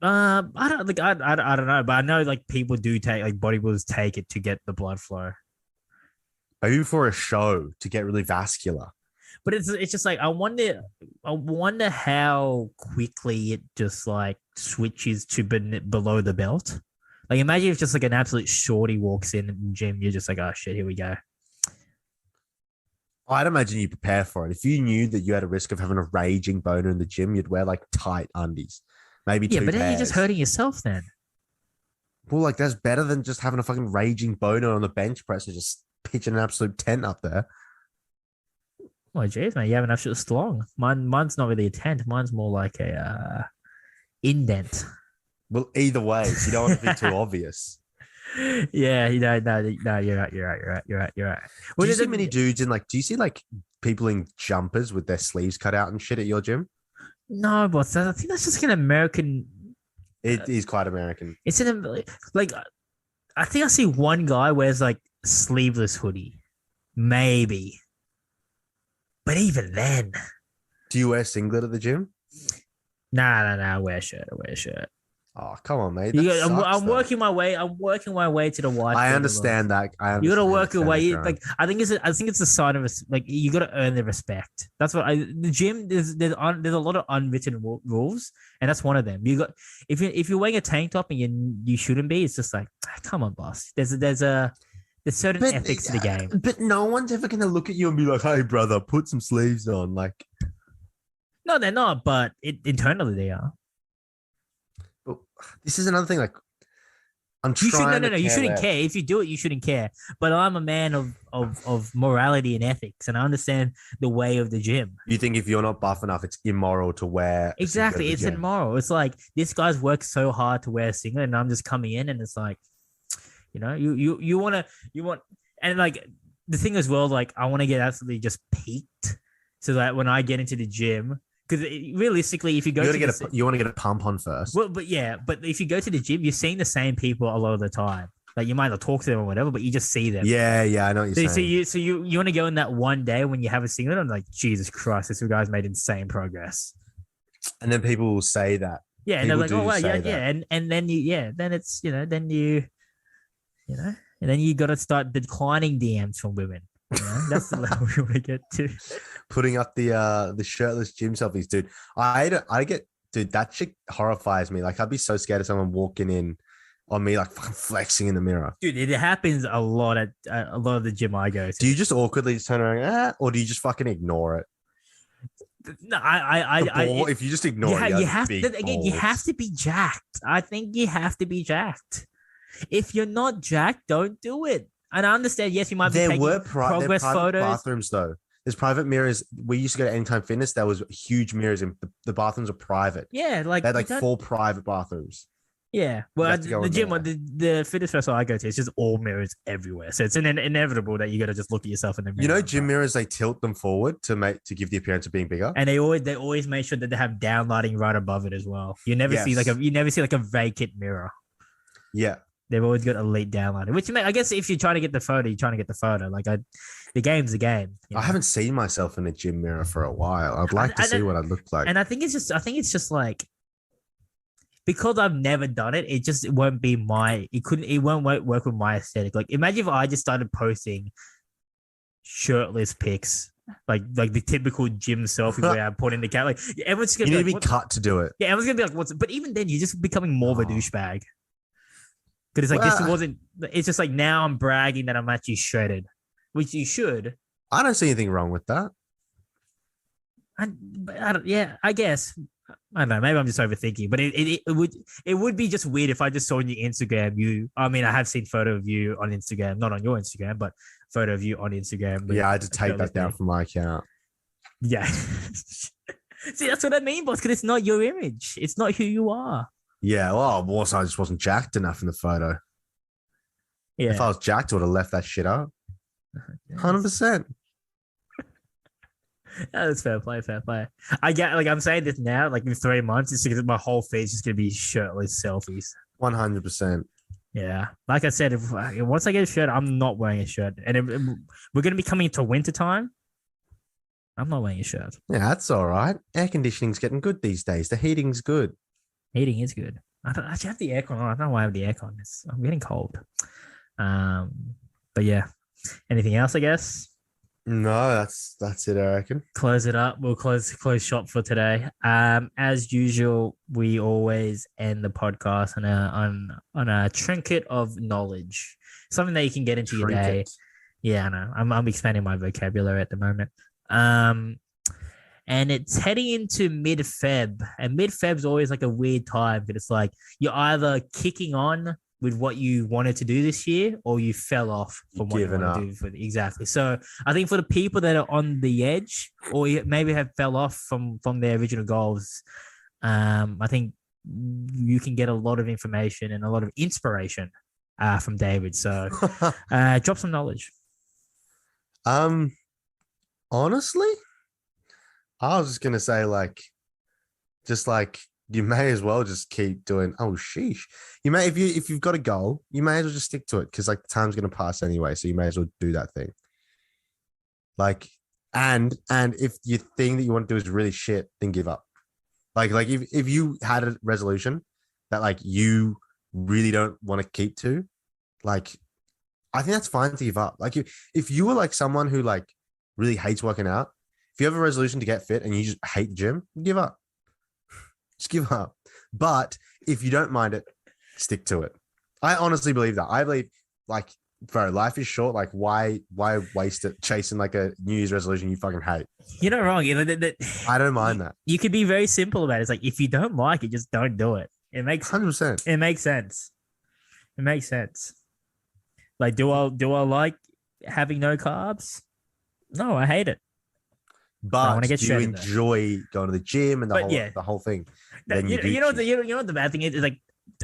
Speaker 2: I don't know, but I know like people do take like bodybuilders take it to get the blood flow.
Speaker 1: Maybe for a show to get really vascular.
Speaker 2: But it's just like I wonder how quickly it just like switches to below the belt. Like imagine if just like an absolute shorty walks in the gym, you're just like, oh shit, here we go.
Speaker 1: I'd imagine you prepare for it. If you knew that you had a risk of having a raging boner in the gym, you'd wear like tight undies, maybe 2 pairs. Yeah, but then you're
Speaker 2: just hurting yourself then.
Speaker 1: Well, like that's better than just having a fucking raging boner on the bench press and just pitching an absolute tent up there.
Speaker 2: Oh, jeez, man, you have an absolute slong. Mine's not really a tent. Mine's more like a indent.
Speaker 1: Well, either way, you don't want to be too obvious.
Speaker 2: Yeah, no, you're right.
Speaker 1: Do you see many dudes in do you see like people in jumpers with their sleeves cut out and shit at your gym?
Speaker 2: No, but I think that's just an American.
Speaker 1: It is quite American.
Speaker 2: It's like I think I see one guy wears like sleeveless hoodie, maybe. But even then,
Speaker 1: do you wear singlet at the gym?
Speaker 2: Nah. I wear a shirt.
Speaker 1: Oh, come on, mate.
Speaker 2: I'm working my way. I'm working my way to the white.
Speaker 1: I understand that.
Speaker 2: You gotta work your way. Like I think it's a sign of like you gotta earn the respect. That's what the gym. There's a lot of unwritten rules, and that's one of them. You got if you're wearing a tank top and you shouldn't be. It's just like come on, boss. There's certain ethics to the game.
Speaker 1: But no one's ever gonna look at you and be like, "Hey, brother, put some sleeves on." Like,
Speaker 2: no, they're not. But internally, they are.
Speaker 1: But this is another thing. Like, I'm
Speaker 2: You should
Speaker 1: trying
Speaker 2: no.
Speaker 1: to
Speaker 2: You
Speaker 1: care
Speaker 2: shouldn't
Speaker 1: less.
Speaker 2: care. If you do it, you shouldn't care. But I'm a man of morality and ethics, and I understand the way of the gym.
Speaker 1: You think if you're not buff enough, it's immoral to wear a singlet at
Speaker 2: Exactly,
Speaker 1: the
Speaker 2: it's
Speaker 1: gym.
Speaker 2: immoral. It's like this guy's worked so hard to wear a singlet, and I'm just coming in, and it's like, you want, and like the thing as well, like I want to get absolutely just peaked, so that when I get into the gym, because realistically, if you go
Speaker 1: You
Speaker 2: to
Speaker 1: gotta you want to get a pump on first.
Speaker 2: well, but if you go to the gym, you're seeing the same people a lot of the time. Like you might not talk to them or whatever, but you just see them.
Speaker 1: Yeah, I know what you're saying.
Speaker 2: So you want to go in that one day when you have a singlet. I'm like, Jesus Christ, this guy's made insane progress.
Speaker 1: And then people will say that.
Speaker 2: Yeah, and they're
Speaker 1: People
Speaker 2: like, oh
Speaker 1: do
Speaker 2: wow,
Speaker 1: say
Speaker 2: yeah,
Speaker 1: that.
Speaker 2: yeah, and then then it's and then you got to start declining DMs from women. That's the level you want to get to.
Speaker 1: Putting up the shirtless gym selfies, dude. I get, dude, that shit horrifies me. Like I'd be so scared of someone walking in on me, like fucking flexing in the mirror.
Speaker 2: Dude, it happens a lot at a lot of the gym I go to.
Speaker 1: Do you just awkwardly just turn around, or do you just fucking ignore it?
Speaker 2: No,
Speaker 1: If you just ignore it,
Speaker 2: you have
Speaker 1: big
Speaker 2: to again. You
Speaker 1: balls.
Speaker 2: have to be jacked. I think you have to be jacked. If you're not jacked, don't do it. And I understand. Yes, you might be taking progress photos.
Speaker 1: Bathrooms though. There's private mirrors. We used to go to Anytime Fitness. There was huge mirrors, and the bathrooms are private.
Speaker 2: Yeah, like
Speaker 1: they had like 4 private bathrooms.
Speaker 2: Yeah, well, the gym,
Speaker 1: there.
Speaker 2: the fitness restaurant I go to, it's just all mirrors everywhere. So it's inevitable that you got to just look at yourself in the mirror.
Speaker 1: You know, gym mirrors, they tilt them forward to give the appearance of being bigger.
Speaker 2: And they always make sure that they have downlighting right above it as well. You never see like a vacant mirror.
Speaker 1: Yeah,
Speaker 2: they've always got elite downlighting. Which I guess if you're trying to get the photo, you're trying to get the photo. Like the game's a game.
Speaker 1: I haven't seen myself in a gym mirror for a while. I'd like to see what I look like.
Speaker 2: And I think it's just like, because I've never done it, it won't be it won't work with my aesthetic. Like imagine if I just started posting shirtless pics, like the typical gym selfie where I put in the cat. Like everyone's gonna
Speaker 1: be cut to do it.
Speaker 2: Yeah, everyone's gonna be like, but even then you're just becoming more of a douchebag. Because it's like this wasn't, it's just like now I'm bragging that I'm actually shredded, which you should.
Speaker 1: I don't see anything wrong with that.
Speaker 2: I guess. I don't know. Maybe I'm just overthinking, but it would be just weird if I just saw on your Instagram I have seen photo of you on Instagram, not on your Instagram, but photo of you on Instagram.
Speaker 1: Yeah, I had to take that down from my account.
Speaker 2: Yeah. See, that's what I mean, boss, because it's not your image. It's not who you are.
Speaker 1: Yeah, well, also I just wasn't jacked enough in the photo.
Speaker 2: Yeah.
Speaker 1: If I was jacked, I would have left that shit up. 100%.
Speaker 2: That's fair play. I get, like, I'm saying this now, like in 3 months, it's because my whole feed is just gonna be shirtless selfies.
Speaker 1: 100%.
Speaker 2: Yeah, like I said, once I get a shirt, I'm not wearing a shirt, and we're gonna be coming into winter time. I'm not wearing a shirt.
Speaker 1: Yeah, that's all right. Air conditioning's getting good these days. The heating's good.
Speaker 2: Heating is good. I don't actually have the aircon on. I don't know why I have the aircon. I'm getting cold. But yeah. Anything else? I guess.
Speaker 1: No, that's it. I reckon.
Speaker 2: Close it up. We'll close shop for today. As usual, we always end the podcast on a trinket of knowledge, something that you can get into your day. Yeah, I know. I'm expanding my vocabulary at the moment. And it's heading into mid-Feb, and mid-Feb's always like a weird time, but it's like you're either kicking on with what you wanted to do this year, or you fell off from what you wanted to do. Exactly. So I think for the people that are on the edge, or maybe have fell off from their original goals, I think you can get a lot of information and a lot of inspiration from David. So drop some knowledge.
Speaker 1: Honestly, I was just gonna say, you may as well just keep doing. Oh sheesh! You may, if you've got a goal, you may as well just stick to it, because like the time's gonna pass anyway. So you may as well do that thing. Like, and if your thing that you want to do is really shit, then give up. Like if you had a resolution that like you really don't want to keep to, like I think that's fine to give up. Like if you were like someone who like really hates working out, if you have a resolution to get fit and you just hate the gym, give up. Just give up. But if you don't mind it, stick to it. I honestly believe that. I believe, like, bro, life is short. Like, why waste it chasing like a New Year's resolution you fucking hate?
Speaker 2: You're not wrong.
Speaker 1: I don't mind that.
Speaker 2: You could be very simple about it. It's like, if you don't like it, just don't do it. It makes
Speaker 1: 100%.
Speaker 2: It makes sense. It makes sense. Like, do I like having no carbs? No, I hate it. I want to
Speaker 1: But
Speaker 2: get
Speaker 1: do you
Speaker 2: shredded though.
Speaker 1: enjoy going to the gym and the
Speaker 2: But
Speaker 1: whole
Speaker 2: yeah,
Speaker 1: the whole thing?
Speaker 2: that,
Speaker 1: Then you do
Speaker 2: you know
Speaker 1: choose.
Speaker 2: you know what the bad thing is? Is like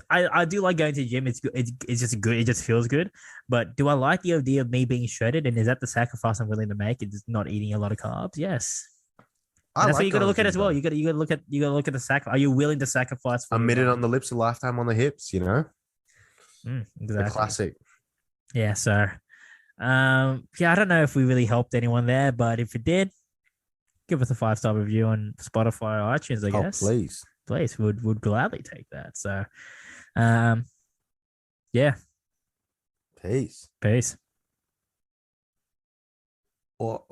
Speaker 2: I do like going to the gym. It's good. It's just good. It just feels good. But do I like the idea of me being shredded? And is that the sacrifice I'm willing to make? It's not eating a lot of carbs. Yes.
Speaker 1: I
Speaker 2: And that's what
Speaker 1: like
Speaker 2: you got to
Speaker 1: going to
Speaker 2: look
Speaker 1: the
Speaker 2: at
Speaker 1: gym
Speaker 2: as well.
Speaker 1: though.
Speaker 2: You got to look at the sacrifice. Are you willing to sacrifice for
Speaker 1: A
Speaker 2: your
Speaker 1: minute
Speaker 2: goal?
Speaker 1: on the lips, a lifetime on the hips. You know, the
Speaker 2: Exactly.
Speaker 1: classic.
Speaker 2: Yeah. So, yeah, I don't know if we really helped anyone there, but if it did, give us a 5-star review on Spotify or iTunes. I
Speaker 1: Oh,
Speaker 2: guess.
Speaker 1: please.
Speaker 2: Please, would gladly take that. So, um, yeah.
Speaker 1: Peace.
Speaker 2: Peace.
Speaker 1: Oh.